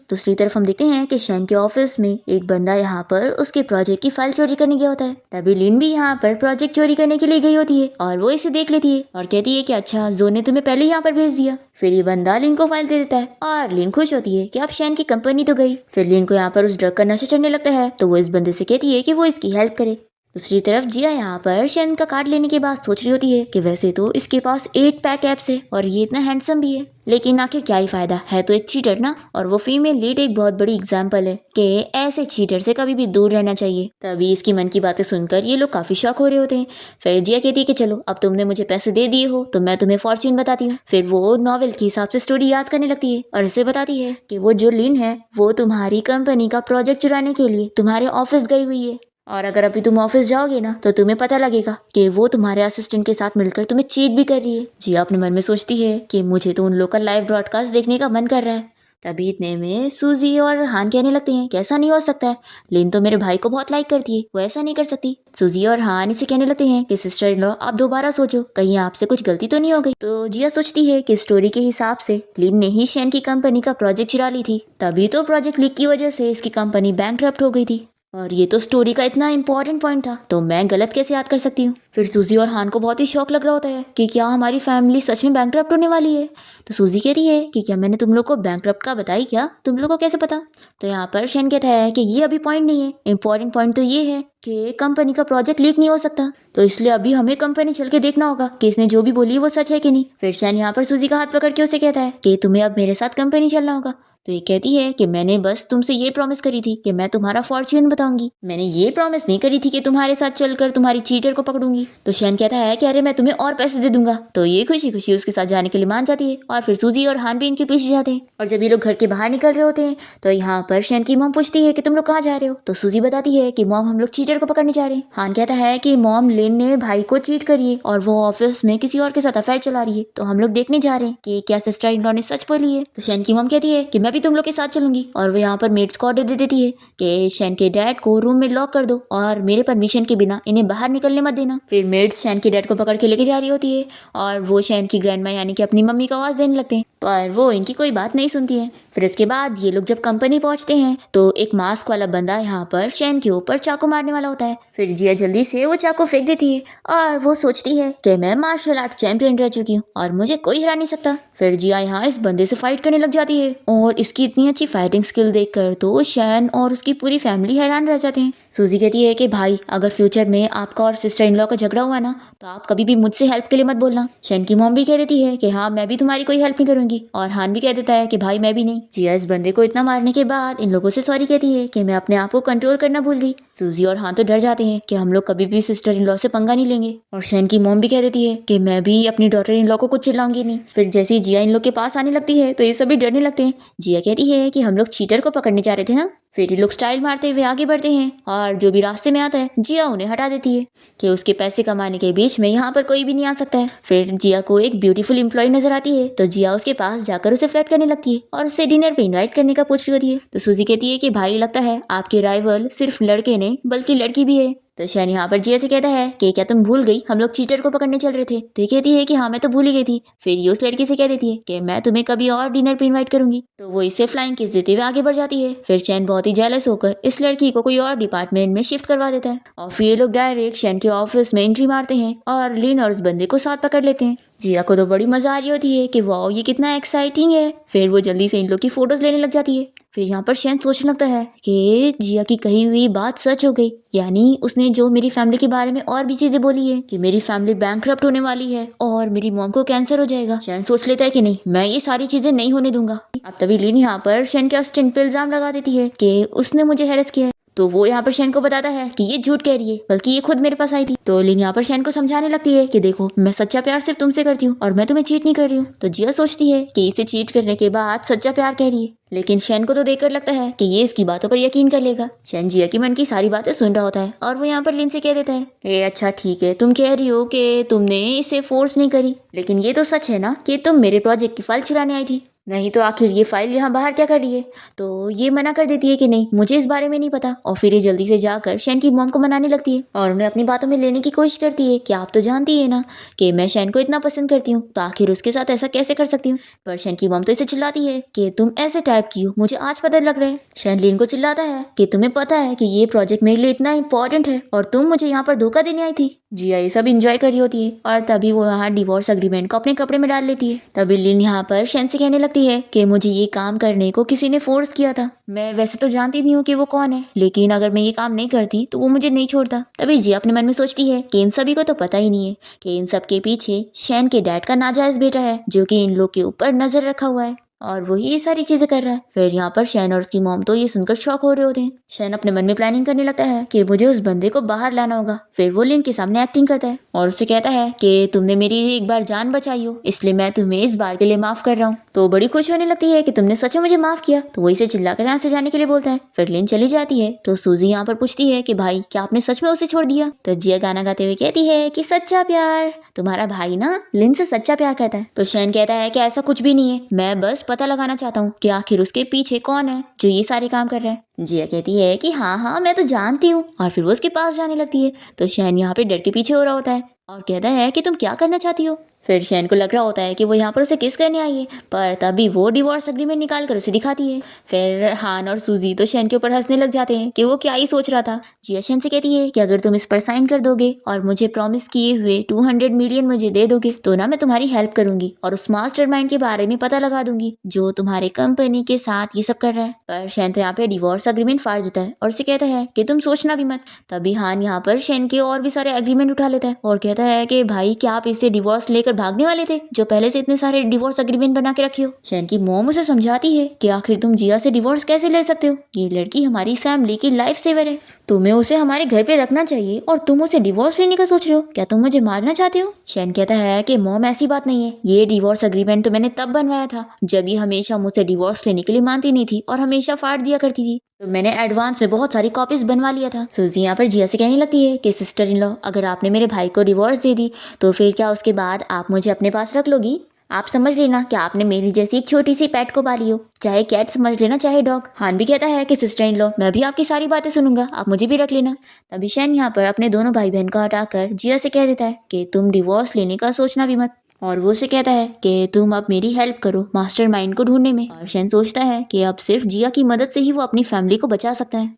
दूसरी तरफ हम देखते हैं कि शैन के ऑफिस में एक बंदा यहाँ पर उसके प्रोजेक्ट की फाइल चोरी करने गया होता है। तभी लिन भी यहाँ पर प्रोजेक्ट चोरी करने के लिए गई होती है और वो इसे देख लेती है और कहती है कि अच्छा, जो ने तुम्हें पहले यहाँ पर भेज दिया। फिर ये बंदा लिन को फाइल दे देता है और लिन खुश होती है कि अब शैन की कंपनी तो गई। फिर लिन को यहाँ पर उस ड्रग का नशा चढ़ने लगता है तो वो इस बंदे से कहती है कि वो इसकी हेल्प करे। दूसरी तरफ जिया यहाँ पर शेन का कार्ड लेने के बाद सोच रही होती है कि वैसे तो इसके पास 8 पैक एप्स है और ये इतना हैंडसम भी है, लेकिन आखिर क्या ही फायदा है, तो एक चीटर ना। और वो फीमेल लीड एक बहुत बड़ी एग्जाम्पल है कि ऐसे चीटर से कभी भी दूर रहना चाहिए। तभी इसकी मन की बातें सुनकर ये लोग काफी शॉक हो रहे होते हैं। फिर जिया कहती है कि चलो अब तुमने मुझे पैसे दे दिए हो तो मैं तुम्हें फॉर्च्यून बताती हूँ। फिर वो नॉवेल के हिसाब से स्टोरी याद करने लगती है और इसे बताती है कि वो जो लिन है वो तुम्हारी कंपनी का प्रोजेक्ट चुराने के लिए तुम्हारे ऑफिस गई हुई है, और अगर अभी तुम ऑफिस जाओगे ना तो तुम्हें पता लगेगा कि वो तुम्हारे असिस्टेंट के साथ मिलकर तुम्हें चीट भी कर रही है। जिया अपने मन में सोचती है कि मुझे तो उन लोग का लाइव ब्रॉडकास्ट देखने का मन कर रहा है। तभी इतने में सूजी और हान कहने लगते हैं कि ऐसा नहीं हो सकता है, लिन तो मेरे भाई को बहुत लाइक करती है, वो ऐसा नहीं कर सकती। सूजी और हान इसे कहने लगते हैं कि सिस्टर इन लॉ आप दोबारा सोचो, कहीं आपसे कुछ गलती तो नहीं हो गई। तो जिया सोचती है कि स्टोरी के हिसाब से लिन ने ही शेन की कंपनी का प्रोजेक्ट चुरा ली थी, तभी तो प्रोजेक्ट लीक की वजह से इसकी कंपनी बैंकरप्ट हो गई थी, और ये तो स्टोरी का इतना इंपॉर्टेंट पॉइंट था, तो मैं गलत कैसे याद कर सकती हूँ। फिर सूजी और हान को बहुत ही शौक लग रहा होता है कि क्या हमारी फैमिली सच में बैंकरप्ट होने वाली है। तो सूजी कहती है कि क्या मैंने तुम लोग को बैंकरप्ट का बताई क्या, तुम लोग को कैसे पता। तो यहाँ पर शेन कहता है कि ये अभी पॉइंट नहीं है, इंपॉर्टेंट पॉइंट तो ये है कि कंपनी का प्रोजेक्ट लीक नहीं हो सकता, तो इसलिए अभी हमें कंपनी चल के देखना होगा कि इसने जो भी बोली वो सच है कि नहीं। फिर शेन यहाँ पर सूजी का हाथ पकड़ के उसे कहता है कि तुम्हें अब मेरे साथ कंपनी चलना होगा। तो ये कहती है कि मैंने बस तुमसे ये प्रॉमिस करी थी कि मैं तुम्हारा फॉर्च्यून बताऊंगी, मैंने ये प्रॉमिस नहीं करी थी कि तुम्हारे साथ चलकर तुम्हारी चीटर को पकड़ूंगी। तो शेन कहता है कि अरे मैं तुम्हें और पैसे दे दूंगा। तो ये खुशी खुशी उसके साथ जाने के लिए मान जाती है और फिर सूजी और हान भी इनके पीछे जाते हैं। और जब ये लोग घर के बाहर निकल रहे होते हैं तो यहाँ पर शेन की मॉम पूछती है कि तुम लोग कहाँ जा रहे हो। तो सूजी बताती है कि मॉम हम लोग चीटर को पकड़ने जा रहे हैं। हान कहता है कि मॉम लिन ने भाई को चीट करी है और वो ऑफिस में किसी और के साथ अफेयर चला रही है, तो हम लोग देखने जा रहे हैं कि क्या सिस्टर इन लॉ ने सच बोली है। तो शेन की मॉम कहती है कि मैं भी तुम लोग के साथ चलूंगी, और वो यहाँ पर मेड्स को ऑर्डर दे देती है कि शेन के डैड को रूम में लॉक कर दो और मेरे परमिशन के बिना इन्हें बाहर निकलने मत देना। फिर मेड्स शेन के डैड को पकड़ के लेके जा रही होती है और वो शेन की ग्रैंडमा यानी कि अपनी मम्मी को आवाज देने लगते हैं, पर वो इनकी कोई बात नहीं सुनती है। फिर इसके बाद ये लोग जब कंपनी पहुंचते हैं तो एक मास्क वाला बंदा यहाँ पर शेन के ऊपर चाकू मारने वाला होता है। फिर जिया जल्दी से वो चाकू फेंक देती है और वो सोचती है कि मैं मार्शल आर्ट चैंपियन रह चुकी हूँ और मुझे कोई हरा नहीं सकता। फिर जिया यहाँ इस बंदे से फाइट करने लग जाती है और इसकी इतनी अच्छी फाइटिंग स्किल देखकर तो शेन और उसकी पूरी फैमिली हैरान रह जाते हैं। सूजी कहती है कि भाई अगर फ्यूचर में आपका और सिस्टर इन लॉ का झगड़ा हुआ ना तो आप कभी भी मुझसे हेल्प के लिए मत बोलना। शेन की मॉम भी कह देती है कि हाँ मैं भी तुम्हारी कोई हेल्प नहीं करूंगी, और हान भी कह देता है कि भाई मैं भी नहीं। जिया इस बंदे को इतना मारने के बाद इन लोगों से सॉरी कहती है कि मैं अपने आप को कंट्रोल करना भूल गई। सूजी और हान तो डर जाते हैं कि हम लोग कभी भी सिस्टर इन लॉ से पंगा नहीं लेंगे, और शेन की मॉम भी कह देती है कि मैं भी अपनी डॉटर इन लॉ को कुछ चिल्लाऊंगी नहीं। फिर जैसे ही जिया इन लोग के पास आने लगती है तो ये सभी डरने लगते हैं। जिया कहती है कि हम लोग चीटर को पकड़ने जा रहे थे ना। फिर ये लोग स्टाइल मारते हुए आगे बढ़ते हैं और जो भी रास्ते में आता है जिया उन्हें हटा देती है कि उसके पैसे कमाने के बीच में यहाँ पर कोई भी नहीं आ सकता है। फिर जिया को एक ब्यूटीफुल एम्प्लॉय नजर आती है तो जिया उसके पास जाकर उसे फ्लर्ट करने लगती है और उसे डिनर पे इनवाइट करने का पूछ रही होती है। तो सूजी कहती है कि भाई लगता है आपके राइवल सिर्फ लड़के नहीं बल्कि लड़की भी है। तो शेन यहाँ पर जिया से कहता है कि क्या तुम भूल गई हम लोग चीटर को पकड़ने चल रहे थे। तो ये कहती है कि हाँ मैं तो भूल ही गई थी। फिर ये उस लड़की से कह देती है कि मैं तुम्हें कभी और डिनर पे इनवाइट करूंगी। तो वो इसे फ्लाइंग किस देते हुए आगे बढ़ जाती है। फिर शेन बहुत ही जेलस होकर इस लड़की को कोई और डिपार्टमेंट में शिफ्ट करवा देता है और फिर ये लोग डायरेक्ट शेन के ऑफिस में एंट्री मारते हैं और लिन और उस बंदे को साथ पकड़ लेते हैं। जिया को तो बड़ी मजा आ रही होती है कि वाओ ये कितना एक्साइटिंग है। फिर वो जल्दी से इन लोग की फोटोज लेने लग जाती है। फिर यहाँ पर शेन सोचने लगता है कि जिया की कही हुई बात सच हो गई, यानी उसने जो मेरी फैमिली के बारे में और भी चीजें बोली है कि मेरी फैमिली बैंकरप्ट होने वाली है और मेरी मॉम को कैंसर हो जाएगा। शेन सोच लेता है कि नहीं मैं ये सारी चीजें नहीं होने दूंगा। अब तभी लिन यहाँ पर शेन के असिस्टेंट पे इल्जाम लगा देती है कि उसने मुझे हैरेस किया है। तो वो यहाँ पर शेन को बताता है कि ये झूठ कह रही है, बल्कि ये खुद मेरे पास आई थी। तो लिन यहाँ पर शेन को समझाने लगती है कि देखो मैं सच्चा प्यार सिर्फ तुमसे करती हूँ और मैं तुम्हें चीट नहीं कर रही हूँ। तो जिया सोचती है कि इसे चीट करने के बाद सच्चा प्यार कह रही है, लेकिन शेन को तो देखकर लगता है कि ये इसकी बातों पर यकीन कर लेगा। शेन जिया की मन की सारी बातें सुन रहा होता है और वो यहाँ पर लिन से कह देता है कि अच्छा ठीक है तुम कह रही हो कि तुमने इसे फोर्स नहीं करी, लेकिन ये तो सच है ना कि तुम मेरे प्रोजेक्ट की फाइल चुराने आई थी, नहीं तो आखिर ये फाइल यहाँ बाहर क्या कर रही है। तो ये मना कर देती है कि नहीं मुझे इस बारे में नहीं पता, और फिर ये जल्दी से जाकर शेन की मॉम को मनाने लगती है और उन्हें अपनी बातों में लेने की कोशिश करती है कि आप तो जानती है ना कि मैं शेन को इतना पसंद करती हूँ, तो आखिर उसके साथ ऐसा कैसे कर सकती हूँ। पर शेन की मॉम तो इसे चिल्लाती है कि तुम ऐसे टाइप की हो, मुझे आज पता लग रहा है। शेन लिन को चिल्लाता है कि तुम्हें पता है कि ये प्रोजेक्ट मेरे लिए इतना इंपॉर्टेंट है और तुम मुझे यहाँ पर धोखा देने आई थी। जिया ये सब इंजॉय कर रही होती है और तभी वो यहाँ डिवोर्स अग्रीमेंट को अपने कपड़े में डाल लेती है। तभी लिन यहाँ पर शेन से कहने लगती है कि मुझे ये काम करने को किसी ने फोर्स किया था। मैं वैसे तो जानती नहीं हूँ कि वो कौन है, लेकिन अगर मैं ये काम नहीं करती तो वो मुझे नहीं छोड़ता। तभी जिया अपने मन में सोचती है कि इन सभी को तो पता ही नहीं है कि इन सब के पीछे शेन के डैड का नाजायज बेटा है, जो कि इन लोग के ऊपर नजर रखा हुआ है और वही ये सारी चीजें कर रहा है। फिर यहाँ पर शैन और उसकी मॉम तो ये सुनकर शॉक हो रहे होते हैं। शैन अपने मन में प्लानिंग करने लगता है कि मुझे उस बंदे को बाहर लाना होगा। फिर वो लिन के सामने एक्टिंग करता है और उससे कहता है कि तुमने मेरी एक बार जान बचाई हो, इसलिए मैं तुम्हें इस बार के लिए माफ कर रहा हूँ। तो बड़ी खुश होने लगती है कि तुमने सच में मुझे माफ किया। तो वही से चिल्लाकर यहाँ से जाने के लिए बोलता है। फिर लिन चली जाती है तो सूजी यहाँ पर पूछती है कि भाई क्या आपने सच में उसे छोड़ दिया। तो जिया गाना गाते हुए कहती है कि सच्चा प्यार, तुम्हारा भाई ना लिन से सच्चा प्यार करता है। तो शैन कहता है कि ऐसा कुछ भी नहीं है, मैं बस पता लगाना चाहता हूँ कि आखिर उसके पीछे कौन है जो ये सारे काम कर रहा है। जिया कहती है कि हाँ हाँ मैं तो जानती हूँ और फिर वो उसके पास जाने लगती है। तो शैन यहाँ पे डर के पीछे हो रहा होता है और कहता है कि तुम क्या करना चाहती हो। फिर शैन को लग रहा होता है कि वो यहाँ पर उसे किस करने आई है, पर तभी वो डिवोर्स अग्रीमेंट निकाल कर उसे दिखाती है। फिर हान और सूजी तो शैन के ऊपर हंसने लग जाते हैं कि वो क्या ही सोच रहा था। जिया शैन से कहती है कि अगर तुम इस पर साइन कर दोगे और मुझे प्रॉमिस किए हुए 200 मिलियन मुझे दे दोगे तो ना मैं तुम्हारी हेल्प करूंगी और उस मास्टरमाइंड के बारे में पता लगा दूंगी जो तुम्हारे कंपनी के साथ ये सब कर रहा है। पर शैन तो यहाँ पे डिवोर्स अग्रीमेंट फाड़ देता है और उसे कहता है कि तुम सोचना भी मत। तभी हान यहाँ पर शैन के और भी सारे एग्रीमेंट उठा लेता है और कहता है कि भाई क्या आप इससे डिवोर्स लेकर भागने वाले थे जो पहले से इतने सारे डिवोर्स अग्रीमेंट बना के रखे हो। शैन की मॉम उसे समझाती है कि आखिर तुम जिया से डिवोर्स कैसे ले सकते हो, ये लड़की हमारी फैमिली की लाइफ सेवर है, तुम्हें उसे हमारे घर पे रखना चाहिए और तुम उसे डिवोर्स लेने का सोच रहे हो, क्या तुम मुझे मारना चाहते हो। शैन कहता है कि मॉम ऐसी बात नहीं है, ये डिवोर्स अग्रीमेंट तो मैंने तब बनवाया था जब ये हमेशा मुझसे डिवोर्स लेने के लिए मानती नहीं थी और हमेशा फाड़ दिया करती थी, तो मैंने एडवांस में बहुत सारी कॉपीज बनवा लिया था। सूजी यहाँ पर जिया से कहने लगती है कि सिस्टर इन लॉ अगर आपने मेरे भाई को डिवोर्स दे दी तो फिर क्या उसके बाद आप मुझे अपने पास रख लोगी। आप समझ लेना कि आपने मेरी जैसी एक छोटी सी पेट को पाली हो, चाहे कैट समझ लेना चाहे डॉग। हान भी कहता है कि सिस्टर इन लॉ मैं भी आपकी सारी बातें सुनूंगा, आप मुझे भी रख लेना। तभी शैन यहाँ पर अपने दोनों भाई बहन को हटाकर जिया से कह देता है कि तुम डिवोर्स लेने का सोचना भी मत, और वो उसे कहता है कि तुम अब मेरी हेल्प करो मास्टरमाइंड को ढूंढने में। और शैन सोचता है कि अब सिर्फ जिया की मदद से ही वो अपनी फैमिली को बचा सकता है।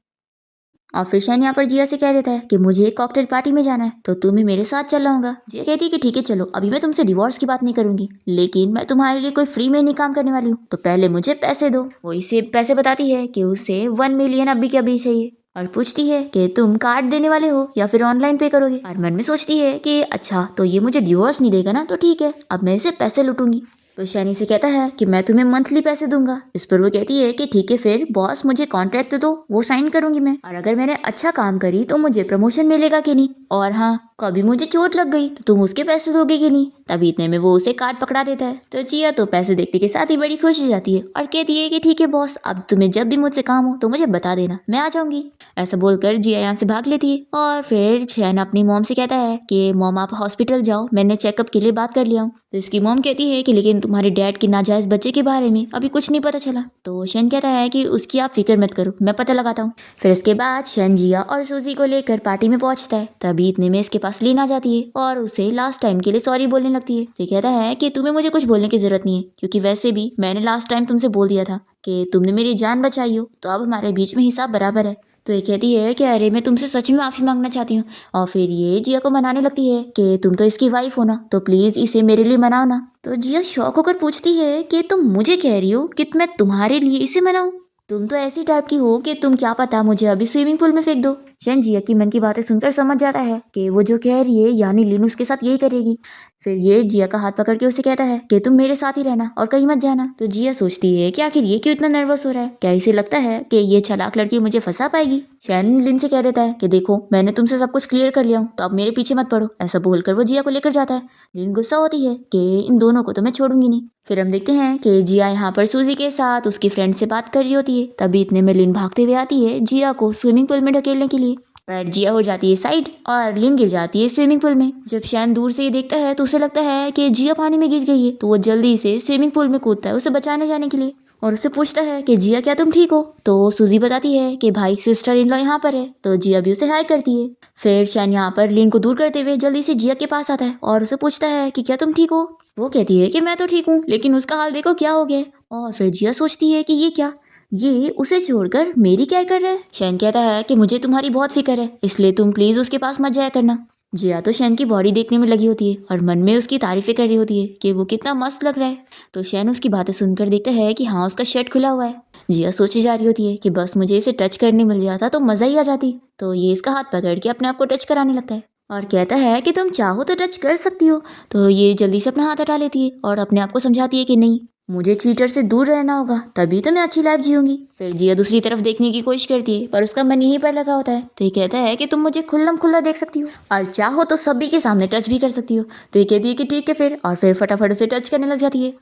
और फिर शैन यहाँ पर जिया से कह देता है कि मुझे एक कॉकटेल पार्टी में जाना है तो तुम भी मेरे साथ चल रहा। जिया कहती है कि ठीक है चलो, अभी मैं तुमसे डिवोर्स की बात नहीं करूंगी, लेकिन मैं तुम्हारे लिए कोई फ्री में नहीं काम करने वाली हूँ, तो पहले मुझे पैसे दो। वो इसे पैसे बताती है कि उसे 1 मिलियन अभी के अभी चाहिए और पूछती है कि तुम कार्ड देने वाले हो या फिर ऑनलाइन पे करोगे। और मन में सोचती है कि अच्छा तो ये मुझे डिवोर्स नहीं देगा ना, तो ठीक है अब मैं इसे पैसे लूटूंगी। तो शैनी से कहता है कि मैं तुम्हें मंथली पैसे दूंगा। इस पर वो कहती है कि ठीक है फिर बॉस मुझे कॉन्ट्रैक्ट तो दो, वो साइन करूंगी मैं, और अगर मैंने अच्छा काम करी तो मुझे प्रमोशन मिलेगा कि नहीं, और हाँ कभी मुझे चोट लग गई तो तुम उसके पैसे दोगे कि नहीं। तभी इतने में वो उसे कार्ड पकड़ा देता है। तो जिया तो पैसे देखने के साथ ही बड़ी खुश हो जाती है और कहती है कि ठीक है बॉस, अब तुम्हें जब भी मुझसे काम हो तो मुझे बता देना, मैं आ जाऊंगी। ऐसा बोलकर जिया यहाँ से भाग लेती है और फिर शैन अपनी मॉम से कहता है कि मॉम आप हॉस्पिटल जाओ, मैंने चेकअप के लिए बात कर लिया हूँ। तो इसकी मॉम कहती है कि लेकिन तुम्हारे डैड के नाजायज बच्चे के बारे में अभी कुछ नहीं पता चला। तो शैन कहता है कि उसकी आप फिक्र मत करो, मैं पता लगाता हूँ। फिर इसके बाद शैन जिया और सूजी को लेकर पार्टी में पहुंचता है। तभी इतने में इसके पास लीन आ जाती है और उसे लास्ट टाइम के लिए सॉरी बोलने लगती है। तो कहता है कि तुम्हें मुझे कुछ बोलने की जरूरत नहीं है, क्योंकि वैसे भी मैंने लास्ट टाइम तुमसे बोल दिया था कि तुमने मेरी जान बचाई हो, तो अब हमारे बीच में हिसाब बराबर है। तो ये कहती है कि अरे मैं तुमसे सच में माफ़ी मांगना चाहती हूँ। और फिर ये जिया को मनाने लगती है कि तुम तो इसकी वाइफ हो ना, तो प्लीज़ इसे मेरे लिए मनाओ ना। तो जिया शौक होकर पूछती है कि तुम मुझे कह रही हो कि मैं तुम्हारे लिए इसे मनाऊं, तुम तो ऐसी टाइप की हो कि तुम क्या पता मुझे अभी स्विमिंग पूल में फेंक दो। शैन जिया की मन की बातें सुनकर समझ जाता है कि वो जो कह रही है यानी लिन उसके साथ यही करेगी। फिर ये जिया का हाथ पकड़ के उसे कहता है कि तुम मेरे साथ ही रहना और कहीं मत जाना। तो जिया सोचती है कि आखिर ये क्यों इतना नर्वस हो रहा है, क्या इसे लगता है कि ये चालाक लड़की मुझे फंसा पाएगी। शैन लिन से कह देता है कि देखो मैंने तुमसे सब कुछ क्लियर कर लिया हूँ, तो अब मेरे पीछे मत पड़ो। ऐसा बोलकर वो जिया को लेकर जाता है। लिन गुस्सा होती है कि इन दोनों को तो मैं छोड़ूंगी नहीं। फिर हम देखते हैं कि जिया यहाँ पर सूजी के साथ उसकी फ्रेंड से बात कर रही होती है। तभी इतने में लिन भागते हुए आती है जिया को स्विमिंग पूल में ढकेलने के लिए, पर जिया हो जाती है साइड और लिन गिर जाती है स्विमिंग पूल में। जब शैन दूर से ये देखता है तो उसे लगता है कि जिया पानी में गिर गई है, तो वो जल्दी से स्विमिंग पूल में कूदता है उसे बचाने जाने के लिए और उससे पूछता है कि जिया क्या तुम ठीक हो। तो सूजी बताती है कि भाई सिस्टर इन लॉ यहाँ पर है, तो जिया भी उसे हाय करती है। फिर शैन यहाँ पर लिन को दूर करते हुए जल्दी से जिया के पास आता है और उसे पूछता है कि क्या तुम ठीक हो। वो कहती है कि मैं तो ठीक हूँ, लेकिन उसका हाल देखो क्या हो गया। और फिर जिया सोचती है कि ये क्या, ये उसे छोड़कर मेरी केयर कर रहा है। शैन कहता है कि मुझे तुम्हारी बहुत फिक्र है, इसलिए तुम प्लीज उसके पास मत जाया करना। जिया तो शैन की बॉडी देखने में लगी होती है और मन में उसकी तारीफें कर रही होती है कि वो कितना मस्त लग रहा है। तो शैन उसकी बातें सुनकर देखता है कि हाँ, उसका शर्ट खुला हुआ है। जिया सोची जा रही होती है कि बस मुझे इसे टच करने मिल जाता तो मज़ा ही आ जाती। तो ये इसका हाथ पकड़ के अपने आप को टच कराने लगता है और कहता है कि तुम चाहो तो टच कर सकती हो। तो ये जल्दी से अपना हाथ हटा लेती है और अपने आप को समझाती है कि नहीं, मुझे चीटर से दूर रहना होगा, तभी तो मैं अच्छी लाइफ जीऊंगी। फिर जिया दूसरी तरफ देखने की कोशिश करती है पर उसका मन यहीं पर लगा होता है। तो ये कहता है कि तुम मुझे खुल्लम खुल्ला देख सकती हो और चाहो तो सभी के सामने टच भी कर सकती हो। तो ये कहती है कि ठीक है फिर, और फिर फटाफट उसे टच करने लग जाती है।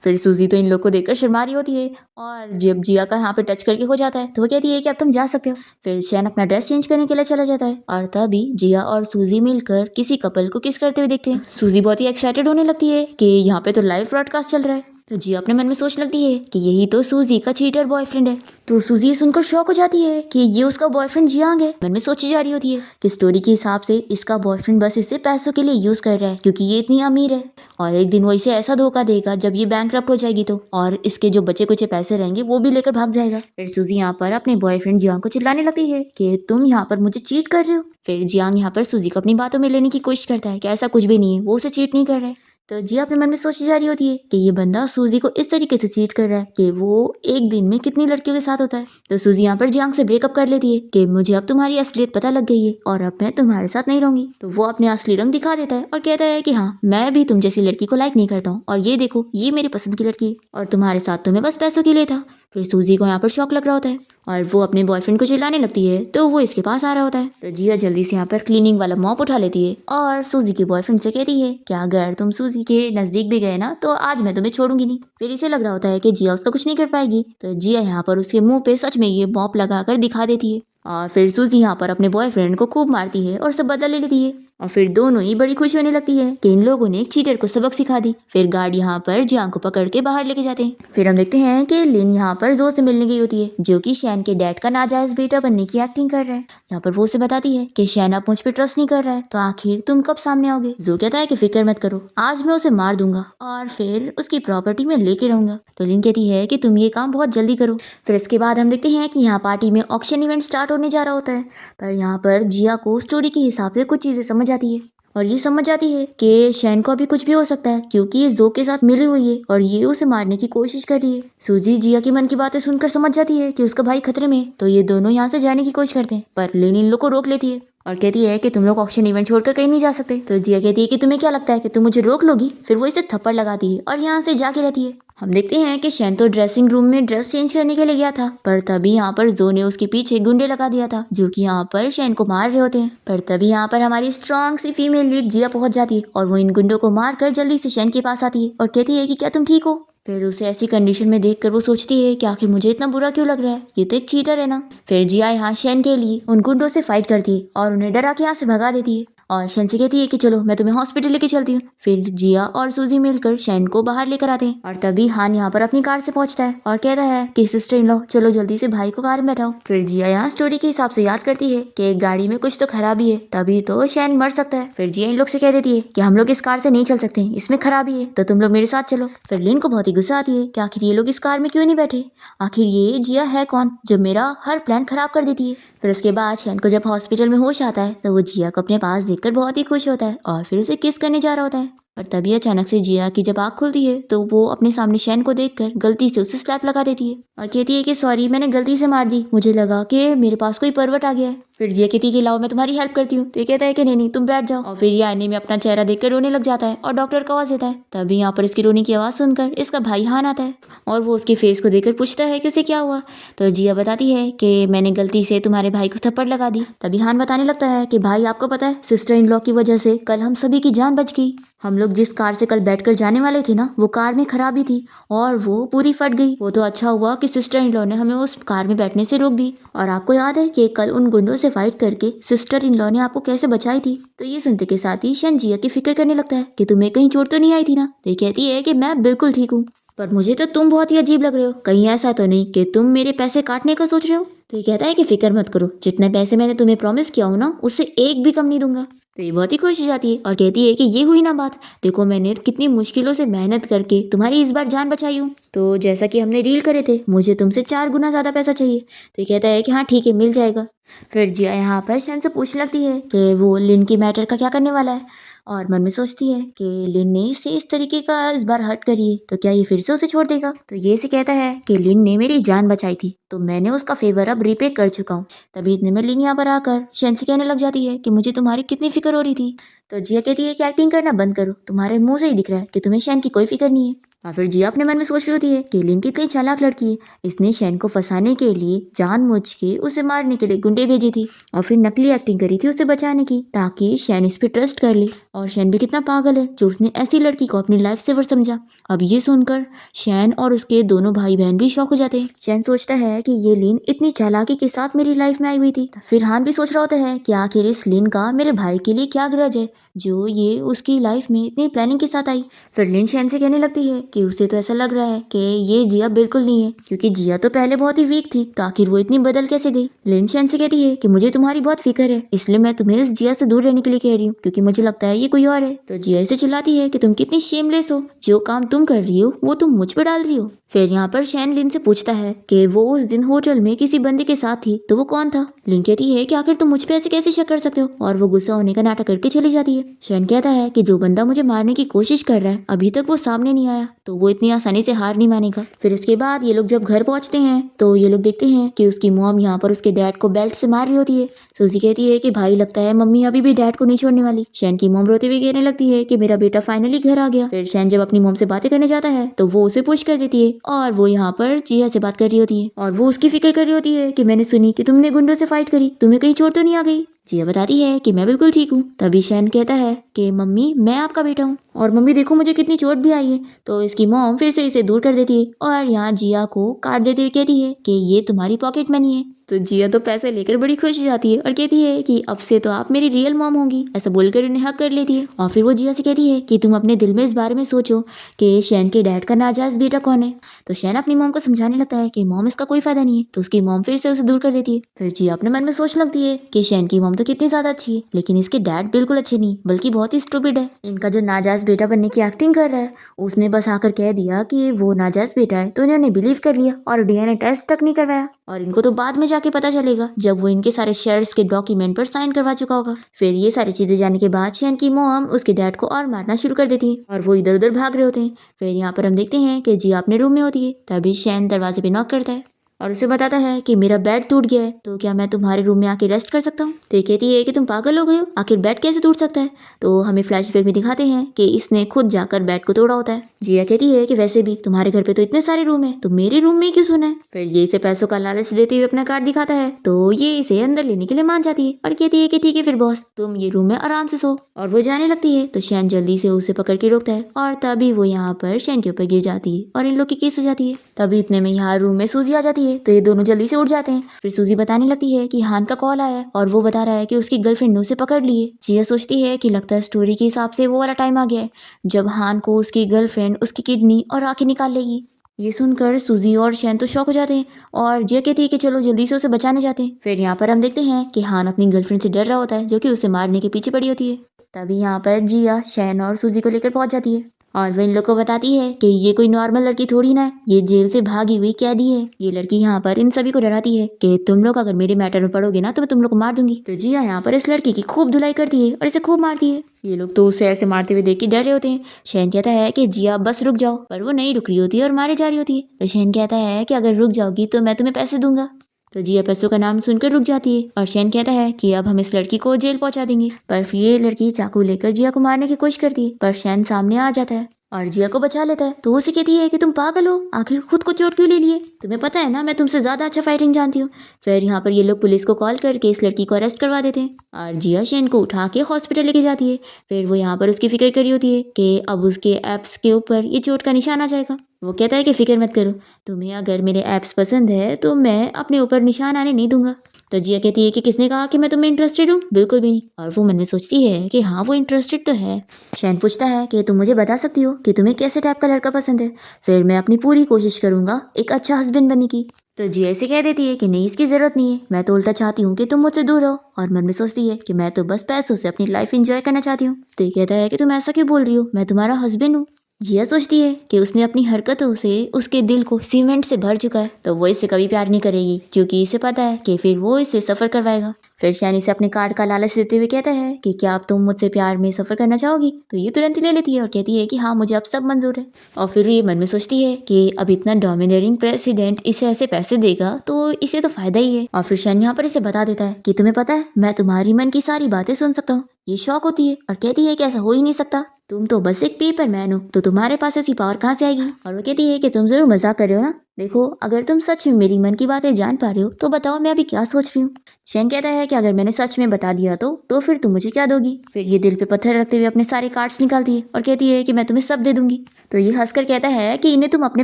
फिर सूजी तो इन लोग को देखकर शर्मा रही होती है और जब जिया का यहाँ पे टच करके हो जाता है तो वो कहती है कि अब तुम जा सकते हो। फिर शैन अपना ड्रेस चेंज करने के लिए चला जाता है और तभी जिया और सूजी मिलकर किसी कपल को किस करते हुए देखते हैं। सूजी बहुत ही एक्साइटेड होने लगती है कि यहाँ पे तो लाइव ब्रॉडकास्ट चल रहा है। तो जिया अपने मन में सोच लगती है कि यही तो सूजी का चीटर बॉयफ्रेंड है। तो सूजी ये सुनकर शॉक हो जाती है कि ये उसका बॉयफ्रेंड जियांग है। मन में सोची जा रही होती है कि स्टोरी के हिसाब से इसका बॉयफ्रेंड बस इसे पैसों के लिए यूज कर रहा है क्योंकि ये इतनी अमीर है और एक दिन वो इसे ऐसा धोखा देगा जब ये बैंकरप्ट हो जाएगी तो, और इसके जो बचे कुचे पैसे रहेंगे वो भी लेकर भाग जाएगा। फिर सूजी यहाँ पर अपने बॉयफ्रेंड जियांग को चिल्लाने लगती है कि तुम यहाँ पर मुझे चीट कर रहे हो। फिर जियांग यहाँ पर सूजी को अपनी बातों में लेने की कोशिश करता है कि ऐसा कुछ भी नहीं है, वो उसे चीट नहीं कर रहा है। तो जिया अपने मन में सोची जा रही होती है कि ये बंदा सूजी को इस तरीके से चीट कर रहा है कि वो एक दिन में कितनी लड़कियों के साथ होता है। तो सूजी यहाँ पर जियांग से ब्रेकअप कर लेती है कि मुझे अब तुम्हारी असलियत पता लग गई है और अब मैं तुम्हारे साथ नहीं रहूंगी। तो वो अपने असली रंग दिखा देता है और कहता है कि हाँ, मैं भी तुम जैसी लड़की को लाइक नहीं करता हूँ और ये देखो, ये मेरी पसंद की लड़की है और तुम्हारे साथ तो मैं बस पैसों के लिए था। फिर सूजी को यहाँ पर शौक लग रहा होता है और वो अपने बॉयफ्रेंड को चिल्लाने लगती है तो वो इसके पास आ रहा होता है। तो जिया जल्दी से यहाँ पर क्लीनिंग वाला मॉप उठा लेती है और सूजी के बॉयफ्रेंड से कहती है कि अगर तुम सूजी के नजदीक भी गए ना तो आज मैं तुम्हें छोड़ूंगी नहीं। फिर इसे लग रहा होता है कि जिया उसका कुछ नहीं कर पाएगी। तो जिया यहाँ पर उसके मुंह पे सच में ये मॉप लगाकर दिखा देती है और फिर सूजी यहाँ पर अपने बॉयफ्रेंड को खूब मारती है और सब बदला ले लेती है और फिर दोनों ही बड़ी खुशी होने लगती है कि इन लोगों ने एक चीटर को सबक सिखा दी। फिर गार्ड यहाँ पर जियांग को पकड़ के बाहर लेके जाते हैं। फिर हम देखते हैं कि लिन यहाँ पर जो से मिलने गई होती है जो कि शैन के डैड का नाजायज बेटा बनने की एक्टिंग कर रहा है। यहाँ पर वो उसे बताती है कि शैन अब मुझ पर ट्रस्ट नहीं कर रहा है तो आखिर तुम कब सामने आओगे। जो कहता है कि फिक्र मत करो, आज मैं उसे मार दूंगा और फिर उसकी प्रॉपर्टी में लेके रहूंगा। तो लिन कहती है कि तुम ये काम बहुत जल्दी करो। फिर इसके बाद हम देखते हैं कि यहाँ पार्टी में ऑक्शन इवेंट स्टार्ट होने जा रहा होता है पर यहाँ पर जिया को स्टोरी के हिसाब से कुछ चीजें समझ आती है और ये समझ आती है कि शैन को अभी कुछ भी हो सकता है क्योंकि ये जो के साथ मिली हुई है और ये उसे मारने की कोशिश कर रही है। सूजी जिया के मन की बातें सुनकर समझ जाती है कि उसका भाई खतरे में है तो ये दोनों यहाँ से जाने की कोशिश करते हैं पर लेन इन लोग को रोक लेती है और कहती है कि तुम लोग ऑक्शन इवेंट छोड़कर कहीं नहीं जा सकते। तो जिया कहती है कि तुम्हें क्या लगता है कि तुम मुझे रोक लोगी। फिर वो इसे थप्पड़ लगाती है और यहाँ से जाके रहती है। हम देखते हैं कि शैन तो ड्रेसिंग रूम में ड्रेस चेंज करने के लिए गया था पर तभी यहाँ पर जो ने उसके पीछे गुंडे लगा दिया था जो कि यहाँ पर शैन को मार रहे होते हैं। पर तभी यहाँ पर हमारी स्ट्रॉन्ग सी फीमेल लीड जिया पहुंच जाती है और वो इन गुंडों को मार कर जल्दी से शैन के पास आती है और कहती है कि क्या तुम ठीक हो। फिर उसे ऐसी कंडीशन में देखकर वो सोचती है कि आखिर मुझे इतना बुरा क्यों लग रहा है, ये तो एक चीटर है ना। फिर जिया यहाँ शैन के लिए उन गुंडों से फाइट करती है और उन्हें डरा के यहाँ से भगा देती है और शैन से कहती है कि चलो मैं तुम्हें हॉस्पिटल लेके चलती हूँ। फिर जिया और सूजी मिलकर शैन को बाहर लेकर आते हैं और तभी हान यहाँ पर अपनी कार से पहुंचता है और कहता है कि सिस्टर इन लॉ चलो जल्दी से भाई को कार में बैठाओ। फिर जिया यहाँ स्टोरी के हिसाब से याद करती है कि एक गाड़ी में कुछ तो खराबी है तभी तो शैन मर सकता है। फिर जिया इन लोग से कह देती है कि हम लोग इस कार से नहीं चल सकते, इसमें खराबी है तो तुम लोग मेरे साथ चलो। फिर लिन को बहुत ही गुस्सा आती है कि आखिर ये लोग इस कार में क्यों नहीं बैठे, आखिर ये जिया है कौन जो मेरा हर प्लान खराब कर देती है। फिर उसके बाद शैन को जब हॉस्पिटल में होश आता है तो वो जिया को अपने पास देखकर बहुत ही खुश होता है और फिर उसे किस करने जा रहा होता है। पर तभी अचानक से जिया की जब आँख खुलती है तो वो अपने सामने शैन को देखकर गलती से उसे स्लैप लगा देती है और कहती है कि सॉरी मैंने गलती से मार दी, मुझे लगा कि मेरे पास कोई परवट आ गया है। फिर जिया कहती है कि लाओ मैं तुम्हारी हेल्प करती हूँ। तो ये कहता है कि नहीं तुम बैठ जाओ और फिर ये आईने में अपना चेहरा देखकर रोने लग जाता है और डॉक्टर को आवाज देता है। तभी यहाँ पर इसकी रोने की आवाज़ सुनकर इसका भाई हान आता है और वो उसके फेस को देखकर पूछता है कि उसे क्या हुआ। तो जिया बताती है कि मैंने गलती से तुम्हारे भाई को थप्पड़ लगा दी। तभी हान बताने लगता है कि भाई आपको पता है सिस्टर इन लॉ की वजह से कल हम सभी की जान बच गई। हम लोग जिस कार से कल बैठकर जाने वाले थे ना वो कार में खराबी थी और वो पूरी फट गई। वो तो अच्छा हुआ कि सिस्टर इन लॉ ने हमें उस कार में बैठने से रोक दी। और आपको याद है कि कल उन गुंडों से फाइट करके सिस्टर इन लॉ ने आपको कैसे बचाई थी। तो ये सुनते के साथ ही शैन जिया की फिक्र करने लगता है कि तुम्हें कहीं चोट तो नहीं आई थी ना। तो ये कहती है कि मैं बिल्कुल ठीक हूँ पर मुझे तो तुम बहुत ही अजीब लग रहे हो, कहीं ऐसा तो नहीं कि तुम मेरे पैसे काटने का सोच रहे हो। तो ये कहता है कि फिक्र मत करो, जितने पैसे मैंने तुम्हें प्रॉमिस किया हो ना उससे एक भी कम नहीं दूंगा। तो ये बहुत ही खुश हो जाती है और कहती है कि ये हुई ना बात, देखो मैंने कितनी मुश्किलों से मेहनत करके तुम्हारी इस बार जान बचाई हूँ। तो जैसा कि हमने डील करे थे मुझे तुमसे 4 गुना ज़्यादा पैसा चाहिए। तो ये कहता है कि हाँ ठीक है मिल जाएगा। फिर जिया यहाँ पर शैन से पूछने लगती है कि वो लिन के मैटर का क्या करने वाला है, और मन में सोचती है कि लिन ने इसे इस तरीके का इस बार हर्ट करी है तो क्या ये फिर से उसे छोड़ देगा। तो ये इसे कहता है कि लिन ने मेरी जान बचाई थी तो मैंने उसका फेवर अब रिपे कर चुका हूँ। तभी इतने में लिन यहाँ पर आकर शैन से कहने लग जाती है कि मुझे तुम्हारी कितनी फिक्र हो रही थी। तो जिया कहती है कि एक्टिंग करना बंद करो, तुम्हारे मुंह से ही दिख रहा है कि तुम्हें शैन की कोई फिक्र नहीं है। और फिर जिया अपने मन में सोच रही होती है कि लिन कितनी चालाक लड़की है, इसने शैन को फंसाने के लिए जानबूझ के उसे मारने के लिए गुंडे भेजी थी और फिर नकली एक्टिंग करी थी उसे बचाने की ताकि शैन इस पे ट्रस्ट कर ले। और शैन भी कितना पागल है जो उसने ऐसी लड़की को अपनी लाइफ सेवर समझा। अब ये सुनकर शैन और उसके दोनों भाई बहन भी शॉक हो जाते हैं। शैन सोचता है कि ये लिन इतनी चालाकी के साथ मेरी लाइफ में आई हुई थी। फिर हान भी सोच रहा होता है कि आखिर इस लिन का मेरे भाई के लिए क्या ग्रज है जो ये उसकी लाइफ में इतनी प्लानिंग के साथ आई। फिर लिन शैन से कहने लगती है कि उसे तो ऐसा लग रहा है कि ये जिया बिल्कुल नहीं है, क्योंकि जिया तो पहले बहुत ही वीक थी तो आखिर वो इतनी बदल कैसे गई। लिन शैन से कहती है कि मुझे तुम्हारी बहुत फिक्र है, इसलिए मैं तुम्हें इस जिया से दूर रहने के लिए कह रही हूँ क्योंकि मुझे लगता है ये कोई और है। तो जिया इसे चिल्लाती है कि तुम कितनी शेमलेस हो, जो काम तुम कर रही हो वो तुम मुझ पर डाल रही हो। फिर यहाँ पर शैन लिन से पूछता है कि वो उस दिन होटल में किसी बंदे के साथ थी तो वो कौन था। लिन कहती है कि आखिर तुम मुझ पे ऐसे कैसे शक कर सकते हो, और वो गुस्सा होने का नाटक करके चली जाती है। शैन कहता है कि जो बंदा मुझे मारने की कोशिश कर रहा है अभी तक वो सामने नहीं आया तो वो इतनी आसानी से हार नहीं मानेगा। फिर इसके बाद ये लोग जब घर पहुंचते हैं तो ये लोग देखते हैं कि उसकी मॉम यहाँ पर उसके डैड को बेल्ट से मार रही होती है। सूजी कहती है कि भाई लगता है मम्मी अभी भी डैड को नहीं छोड़ने वाली। शैन की मॉम रोते हुए कहने लगती है कि मेरा बेटा फाइनली घर आ गया। फिर शैन जब अपनी मॉम से बातें करने जाता है तो वो उसे पुश कर देती है और वो यहाँ पर जिया से बात कर रही होती है और वो उसकी फिक्र कर रही होती है कि मैंने सुनी कि तुमने गुंडों से फाइट करी, तुम्हें कहीं चोट तो नहीं आ गई। जिया बताती है कि मैं बिल्कुल ठीक हूँ। तभी शैन कहता है कि मम्मी मैं आपका बेटा हूँ और मम्मी देखो मुझे कितनी चोट भी आई है। तो इसकी मॉम फिर से इसे दूर कर देती है और यहाँ जिया को काट देते हुए कहती है कि ये तुम्हारी पॉकेट मनी है। तो जिया तो पैसे लेकर बड़ी खुश हो जाती है और कहती है कि अब से तो आप मेरी रियल मॉम होंगी, ऐसा बोलकर उन्हें हक कर लेती है। और फिर वो जिया से कहती है कि तुम अपने दिल में इस बारे में सोचो कि शैन के डैड का नाजायज बेटा कौन है। तो शैन अपनी मॉम को समझाने लगता है कि मॉम इसका कोई फायदा नहीं है, तो उसकी मॉम फिर से उसे दूर कर देती है। फिर जिया अपने मन में सोचने लगती है कि शैन की मॉम तो कितनी ज्यादा अच्छी है लेकिन इसके डैड बिल्कुल अच्छे नहीं बल्कि बहुत ही स्टूपिड है। इनका जो नाजायज बेटा बनने की एक्टिंग कर रहा है उसने बस आकर कह दिया कि वो नाजायज बेटा है तो इन्होंने बिलीव कर लिया और डीएनए टेस्ट तक नहीं करवाया, और इनको तो बाद में जाके पता चलेगा जब वो इनके सारे शेयर्स के डॉक्यूमेंट पर साइन करवा चुका होगा। फिर ये सारी चीजें जानने के बाद शैन की मॉम उसके डैड को और मारना शुरू कर देती है और वो इधर उधर भाग रहे होते हैं। फिर यहाँ पर हम देखते हैं कि जिया अपने रूम में होती है। तभी शैन दरवाजे पे नॉक करता है और उसे बताता है कि मेरा बेड टूट गया है तो क्या मैं तुम्हारे रूम में आके रेस्ट कर सकता हूँ। तो ये कहती है कि तुम पागल हो गए हो, आखिर बेड कैसे टूट सकता है। तो हमें फ्लैशबैक में दिखाते हैं कि इसने खुद जाकर बेड को तोड़ा होता है। जिया कहती है कि वैसे भी तुम्हारे घर पे तो इतने सारे रूम है तो मेरे रूम में ही क्यों सोना है। फिर ये इसे पैसों का लालच देते हुए अपना कार्ड दिखाता है तो ये इसे अंदर लेने के लिए मान जाती है और कहती है कि ठीक है फिर बॉस तुम ये रूम में आराम से सो। और वो जाने लगती है तो शैन जल्दी से उसे पकड़ के रोकता है और तभी वो यहाँ पर शैन के ऊपर गिर जाती है और इन लोग की केस हो जाती है। तभी इतने में यहाँ रूम में सूजी आ जाती है तो ये दोनों जल्दी से उठ जाते हैं। फिर सूजी बताने लगती है कि हान का कॉल आया है और वो बता रहा है कि उसकी गर्लफ्रेंड ने उसे पकड़ ली है। जिया सोचती है कि लगता है स्टोरी के हिसाब से वो वाला टाइम आ गया है जब हान को उसकी गर्लफ्रेंड उसकी किडनी और आंखें निकाल लेगी। ये सुनकर सूजी और शैन तो शॉक हो जाते हैं और जिया कहती है कि चलो जल्दी से उसे बचाने जाते हैं। फिर यहाँ पर हम देखते हैं कि हान अपनी गर्लफ्रेंड से डर रहा होता है जो कि उसे मारने के पीछे पड़ी होती है। तभी यहाँ पर जिया शैन और सूजी को लेकर पहुंच जाती है और वो इन लोग को बताती है कि ये कोई नॉर्मल लड़की थोड़ी ना है, ये जेल से भागी हुई कैदी है। ये लड़की यहाँ पर इन सभी को डराती है कि तुम लोग अगर मेरे मैटर में पड़ोगे ना तो मैं तुम लोग को मार दूंगी। तो जिया यहाँ पर इस लड़की की खूब धुलाई करती है और इसे खूब मारती है। ये लोग तो उसे ऐसे मारते हुए देख के डर रहे होते हैं। शैन कहता है कि जिया बस रुक जाओ, पर वो नहीं रुक रही होती है और मारे जा रही होती है। तो शैन कहता है कि अगर रुक जाओगी तो मैं तुम्हें पैसे दूंगा। तो जिया पैसों का नाम सुनकर रुक जाती है और शैन कहता है कि अब हम इस लड़की को जेल पहुंचा देंगे। पर फिर ये लड़की चाकू लेकर जिया को मारने की कोशिश करती है पर शैन सामने आ जाता है और जिया को बचा लेता है। तो उसे कहती है कि तुम पागल हो, आखिर खुद को चोट क्यों ले लिए, तुम्हें पता है ना मैं तुमसे ज्यादा अच्छा फाइटिंग जानती हूँ। फिर यहाँ पर ये लोग पुलिस को कॉल करके इस लड़की को अरेस्ट करवा देते हैं और जिया शैन को उठा के हॉस्पिटल लेके जाती है। फिर वो यहाँ पर उसकी फिक्र करी होती है कि अब उसके एप्स के ऊपर ये चोट का निशान आ जाएगा। वो कहता है कि फिक्र मत करो, तुम्हें अगर मेरे एप्स पसंद है तो मैं अपने ऊपर निशान आने नहीं दूंगा। तो जिया कहती है कि किसने कहा कि मैं तुम्हें इंटरेस्टेड हूँ, बिल्कुल भी नहीं। और वो मन में सोचती है कि हाँ वो इंटरेस्टेड तो है। शैन पूछता है कि तुम मुझे बता सकती हो कि तुम्हें कैसे टाइप का लड़का पसंद है, फिर मैं अपनी पूरी कोशिश करूंगा एक अच्छा हस्बैंड बनने की। तो जिया ऐसे कह देती है कि नहीं इसकी जरूरत नहीं है, मैं तो उल्टा चाहती हूँ कि तुम मुझसे दूर रहो। और मन में सोचती है कि मैं तो बस पैसों से अपनी लाइफ एंजॉय करना चाहती हूँ। तो ये कहता है कि तुम ऐसा क्यों बोल रही हो, मैं तुम्हारा हस्बैंड हूँ। जिया सोचती है कि उसने अपनी हरकतों से उसके दिल को सीमेंट से भर चुका है, तो वो इससे कभी प्यार नहीं करेगी क्योंकि इसे पता है कि फिर वो इससे सफ़र करवाएगा। फिर शैन इसे अपने कार्ड का लालच देते हुए कहता है कि क्या अब तुम मुझसे प्यार में सफ़र करना चाहोगी, तो ये तुरंत ही ले लेती है और कहती है कि हाँ, मुझे अब सब मंजूर है। और फिर ये मन में सोचती है कि अब इतना डोमिनेटिंग प्रेसिडेंट इसे ऐसे पैसे देगा तो इसे तो फायदा ही है। और फिर शैन यहाँ पर इसे बता देता है कि तुम्हें पता है, मैं तुम्हारी मन की सारी बातें सुन सकता हूँ। ये शौक होती है और कहती है कि ऐसा हो ही नहीं सकता, तुम तो बस एक पेपर मैन हो, तो तुम्हारे पास ऐसी पावर कहाँ से आएगी। और वो कहती है कि तुम जरूर मजाक कर रहे हो ना, देखो अगर तुम सच में मेरी मन की बातें जान पा रहे हो तो बताओ मैं अभी क्या सोच रही हूँ। शैन कहता है कि अगर मैंने सच में बता दिया तो फिर तुम मुझे क्या दोगी। फिर ये दिल पे पत्थर रखते हुए अपने सारे कार्ड्स निकालती है और कहती है कि मैं तुम्हें सब दे दूंगी। तो ये हंसकर कहता है कि इन्हें तुम अपने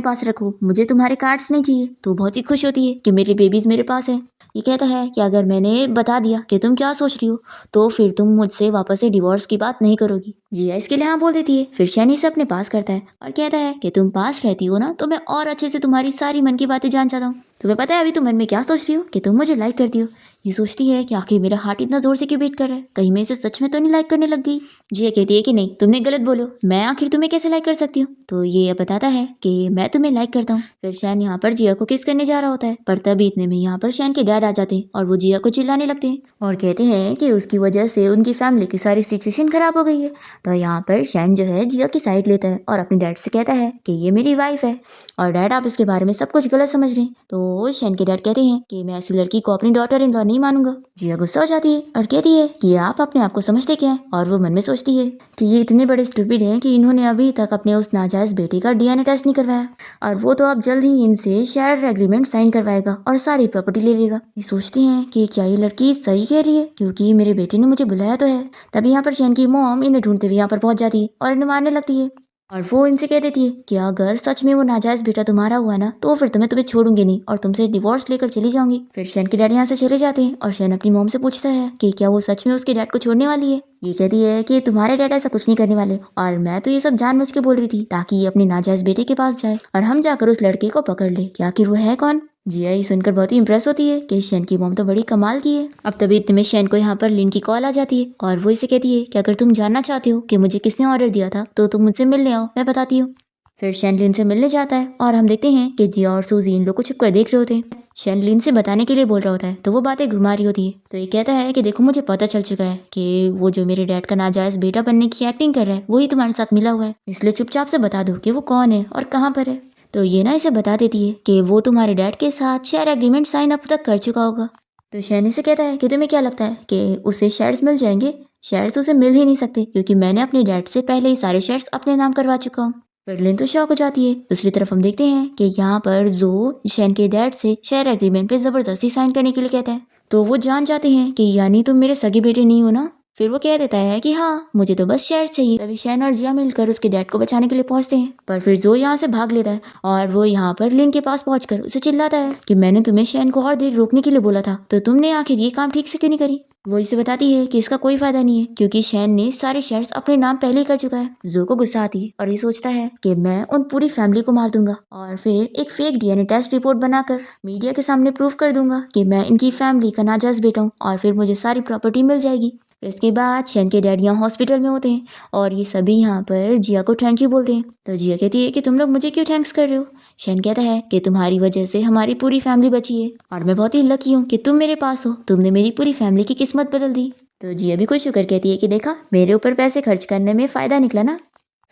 पास रखो, मुझे तुम्हारे कार्ड्स नहीं चाहिए। तो बहुत ही खुश होती है कि मेरे बेबीज मेरे पास है। ये कहता है कि अगर मैंने बता दिया कि तुम क्या सोच रही हो तो फिर तुम मुझसे वापस से डिवोर्स की बात नहीं करोगी। जिया इसके लिए हाँ बोल देती है। फिर शैनी से अपने पास करता है और कहता है कि तुम पास रहती हो ना तो मैं और अच्छे से तुम्हारी सारी मन की बातें जान चाहता हूँ। तुम्हें पता है अभी तुम मन में क्या सोच रही हो, कि तुम मुझे लाइक करती हो। ये सोचती है कि आखिर मेरा हार्ट इतना जोर से क्यों बीट कर रहा है, कहीं मैं इसे सच में तो नहीं लाइक करने लग गई। जिया कहती है कि नहीं, तुमने गलत बोलो, मैं आखिर तुम्हें कैसे लाइक कर सकती हूँ। तो ये बताता है कि मैं तुम्हें लाइक करता हूँ। फिर शैन यहाँ पर जिया को किस करने जा रहा होता है, पर तभी इतने में यहाँ पर शैन के डैड आ जाते हैं और वो जिया को चिल्लाने लगते हैं और कहते हैं कि उसकी वजह से उनकी फैमिली की सारी सिचुएशन खराब हो गई है। तो यहाँ पर शैन जो है जिया की साइड लेता है और अपने डैड से कहता है कि ये मेरी वाइफ है और डैड आप इसके बारे में सब कुछ गलत समझ रहे हैं। तो शैन के डैड कहते हैं कि मैं ऐसी लड़की को अपनी डॉटर इन लॉ नहीं मानूंगा। जिया गुस्सा हो जाती है और कहती है कि आप अपने आप को समझते क्या है, और वो मन में सोचती है कि ये इतने बड़े स्टूपिड हैं कि इन्होंने अभी तक अपने उस नाजायज बेटे का डीएनए टेस्ट नहीं करवाया और वो तो अब जल्द ही इनसे शेयर एग्रीमेंट साइन करवाएगा और सारी प्रॉपर्टी ले लेगा। ये सोचती हैं कि क्या ये लड़की सही कह रही है, क्योंकि मेरे बेटे ने मुझे बुलाया तो है। तभी यहाँ पर शैन की मॉम इन्हें ढूंढते हुए यहाँ पर पहुंच जाती है और इन्हें मारने लगती है और वो इनसे कह देती है कि अगर सच में वो नाजायज बेटा तुम्हारा हुआ ना तो फिर तुम्हें छोड़ूंगी नहीं और तुमसे डिवोर्स लेकर चली जाऊंगी। फिर शैन के डैड यहाँ से चले जाते हैं और शैन अपनी मॉम से पूछता है कि क्या वो सच में उसके डैड को छोड़ने वाली है। ये कहती है कि तुम्हारे डैड ऐसा कुछ नहीं करने वाले और मैं तो ये सब जानबूझ के बोल रही थी ताकि ये अपने नाजायज बेटे के पास जाए और हम जाकर उस लड़के को पकड़ ले कि आखिर वो है कौन। जिया ये सुनकर बहुत ही इंप्रेस होती है कि शैन की मॉम तो बड़ी कमाल की है। अब तभी इतने में शैन को यहाँ पर लिन की कॉल आ जाती है और वो इसे कहती है कि अगर तुम जानना चाहते हो कि मुझे किसने ऑर्डर दिया था तो तुम मुझसे मिलने आओ, मैं बताती हूँ। फिर शैन लिन से मिलने जाता है और हम देखते हैं कि जिया और सूजी इन लोग को छुप कर देख रहे होते हैं। शैन लिन से बताने के लिए बोल रहा होता है तो वो बातें घुमा रही होती है। तो ये कहता है कि देखो मुझे पता चल चुका है कि वो जो मेरे डैड का नाजायज बेटा बनने की एक्टिंग कर रहा है वही तुम्हारे साथ मिला हुआ है, इसलिए चुपचाप से बता दो कि वो कौन है और कहाँ पर है। तो ये ना इसे बता देती है कि वो तुम्हारे डैड के साथ शेयर एग्रीमेंट साइन अप तक कर चुका होगा। तो शैन इसे कहता है कि तुम्हें क्या लगता है कि उसे शेयर्स मिल जाएंगे। शेयर्स उसे मिल ही नहीं सकते क्योंकि मैंने अपने डैड से पहले ही सारे शेयर्स अपने नाम करवा चुका हूँ। फिर तो शॉक हो जाती है। दूसरी तरफ हम देखते हैं कि यहाँ पर जो शैन के डैड से शेयर एग्रीमेंट पे जबरदस्ती साइन करने के लिए कहता है तो वो जान जाते हैं कि यानी तुम मेरे सगे बेटे नहीं हो ना। फिर वो कह देता है कि हाँ, मुझे तो बस शेयर चाहिए। तभी शैन और जिया मिलकर उसके डैड को बचाने के लिए पहुंचते हैं, पर फिर जो यहाँ से भाग लेता है और वो यहाँ पर लिन के पास पहुंचकर उसे चिल्लाता है कि मैंने तुम्हें शैन को और देर रोकने के लिए बोला था, तो तुमने आखिर ये काम ठीक से क्यों नहीं करी। वो इसे बताती है कि इसका कोई फायदा नहीं है क्योंकि शैन ने सारे शेयर्स अपने नाम पहले ही कर चुका है। जो को गुस्सा आती है और ये सोचता है कि मैं उन पूरी फैमिली को मार दूंगा और फिर एक फेक डीएनए टेस्ट रिपोर्ट बनाकर मीडिया के सामने प्रूफ कर दूंगा कि मैं इनकी फैमिली का नाजायज बेटा हूँ और फिर मुझे सारी प्रॉपर्टी मिल जाएगी। फिर इसके बाद शैन के डैड यहाँ हॉस्पिटल में होते हैं और ये सभी यहाँ पर जिया को थैंक यू बोलते हैं। तो जिया कहती है कि तुम लोग मुझे क्यों थैंक्स कर रहे हो। शैन कहता है कि तुम्हारी वजह से हमारी पूरी फैमिली बची है और मैं बहुत ही लकी हूँ कि तुम मेरे पास हो, तुमने मेरी पूरी फैमिली की किस्मत बदल दी। तो जिया भी खुश होकर कहती है कि देखा, मेरे ऊपर पैसे खर्च करने में फ़ायदा निकला ना।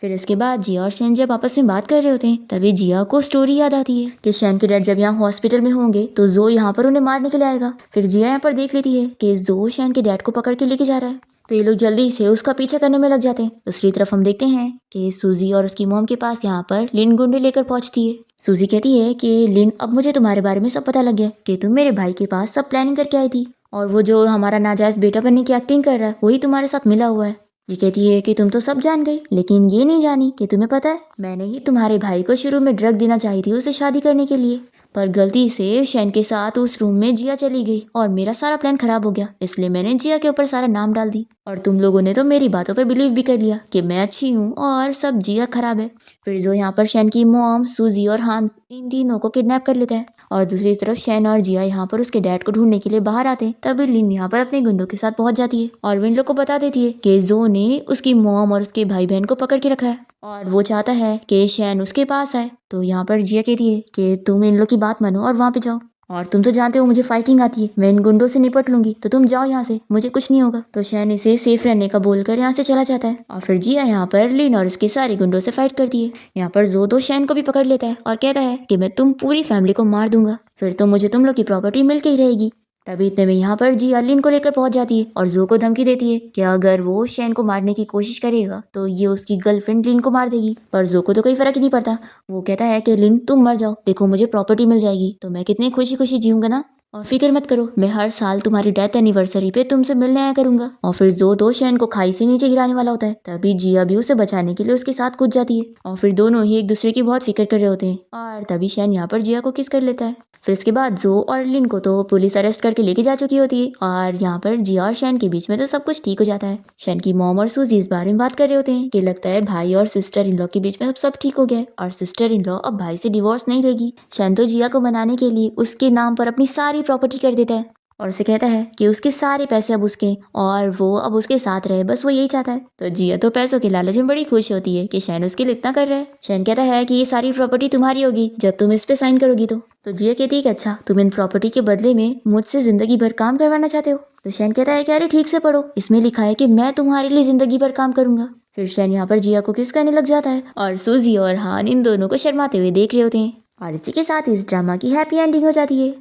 फिर इसके बाद जिया और शैन जब आपस में बात कर रहे होते हैं तभी जिया को स्टोरी याद आती है कि शैन के डैड जब यहाँ हॉस्पिटल में होंगे तो जो यहाँ पर उन्हें मारने के लिए आएगा। फिर जिया यहाँ पर देख लेती है कि जो शैन के डैड को पकड़ के लेके जा रहा है, तो ये लोग जल्दी से उसका पीछा करने में लग जाते हैं। दूसरी तरफ हम देखते हैं कि सूजी और उसकी मॉम के पास यहाँ पर लिन गुंडे लेकर पहुंचती है। सूजी कहती है कि लिन, अब मुझे तुम्हारे बारे में सब पता लग गया कि तुम मेरे भाई के पास सब प्लानिंग करके आई थी और वो जो हमारा नाजायज बेटा बनने की एक्टिंग कर रहा है वही तुम्हारे साथ मिला हुआ है। ये कहती है कि तुम तो सब जान गई, लेकिन ये नहीं जानी कि तुम्हें पता है मैंने ही तुम्हारे भाई को शुरू में ड्रग देना चाही थी उसे शादी करने के लिए, पर गलती से शैन के साथ उस रूम में जिया चली गई और मेरा सारा प्लान खराब हो गया, इसलिए मैंने जिया के ऊपर सारा नाम डाल दी और तुम लोगों ने तो मेरी बातों पर बिलीव भी कर लिया कि मैं अच्छी हूँ और सब जिया खराब है। फिर जो यहाँ पर शैन की मॉम, सूजी और हान इन तीनों को किडनैप कर लेता है और दूसरी तरफ शैन और जिया यहाँ पर उसके डैड को ढूंढने के लिए बाहर आते हैं। तभी लिन यहाँ पर अपने गुंडों के साथ पहुंच जाती है और विन लोग को बता देती है कि जो ने उसकी मॉम और उसके भाई बहन को पकड़ के रखा है और वो चाहता है कि शैन उसके पास आए। तो यहाँ पर जिया कहती है कि तुम इन लोग की बात मानो और वहाँ पे जाओ, और तुम तो जानते हो मुझे फाइटिंग आती है, मैं इन गुंडों से निपट लूंगी, तो तुम जाओ यहाँ से, मुझे कुछ नहीं होगा। तो शैन इसे सेफ रहने का बोलकर यहाँ से चला जाता है और फिर जिया यहाँ पर लिन और इसके सारे गुंडों से फाइट करती है। यहाँ पर जो तो शैन को भी पकड़ लेता है और कहता है कि मैं तुम पूरी फैमिली को मार दूंगा, फिर तो मुझे तुम लोग की प्रॉपर्टी मिल के ही रहेगी। तभी इतने में यहाँ पर जिया लिन को लेकर पहुंच जाती है और जो को धमकी देती है कि अगर वो शैन को मारने की कोशिश करेगा तो ये उसकी गर्लफ्रेंड लिन को मार देगी। पर जो को तो कोई फर्क ही नहीं पड़ता, वो कहता है कि लिन तुम मर जाओ, देखो मुझे प्रॉपर्टी मिल जाएगी तो मैं कितनी खुशी खुशी जीऊंगा ना, और फिक्र मत करो, मैं हर साल तुम्हारी डेथ एनिवर्सरी पे तुमसे मिलने आया करूंगा। और फिर जो दो शैन को खाई से नीचे गिराने वाला होता है तभी जिया भी उसे बचाने के लिए उसके साथ कूद जाती है और फिर दोनों ही एक दूसरे की बहुत फिक्र कर रहे होते हैं और तभी शैन यहाँ पर जिया को किस कर लेता है। फिर इसके बाद जो और लिन को तो पुलिस अरेस्ट करके लेके जा चुकी होती है और यहाँ पर जिया और शैन के बीच में तो सब कुछ ठीक हो जाता है। शैन की मॉम और सूजी इस बारे में बात कर रहे होते हैं कि लगता है भाई और सिस्टर इन लॉ के बीच में सब ठीक हो गया है और सिस्टर इन लॉ अब भाई से डिवोर्स नहीं लेगी। शैन तो जिया को बनाने के लिए उसके नाम पर अपनी सारी प्रॉपर्टी कर देता है और उसे कहता है कि उसके सारे पैसे अब उसके और वो अब उसके साथ रहे, बस वो यही चाहता है। तो जिया तो पैसों के लालच में बड़ी खुश होती है कि शैन उसके लिए इतना कर रहा है। शैन कहता है कि ये सारी प्रॉपर्टी तुम्हारी होगी जब तुम इस पे साइन करोगी। तो जिया कहती है कि अच्छा, तुम इन प्रॉपर्टी के बदले में मुझसे जिंदगी भर काम करवाना चाहते हो। तो शैन कहता है कि अरे ठीक से पढ़ो, इसमें लिखा है कि मैं तुम्हारे लिए जिंदगी भर काम करूंगा। फिर शैन यहाँ पर जिया को किस करने लग जाता है और सूजी और हान इन दोनों को शर्माते हुए देख रहे होते हैं और इसी के साथ इस ड्रामा की हैप्पी एंडिंग हो जाती है।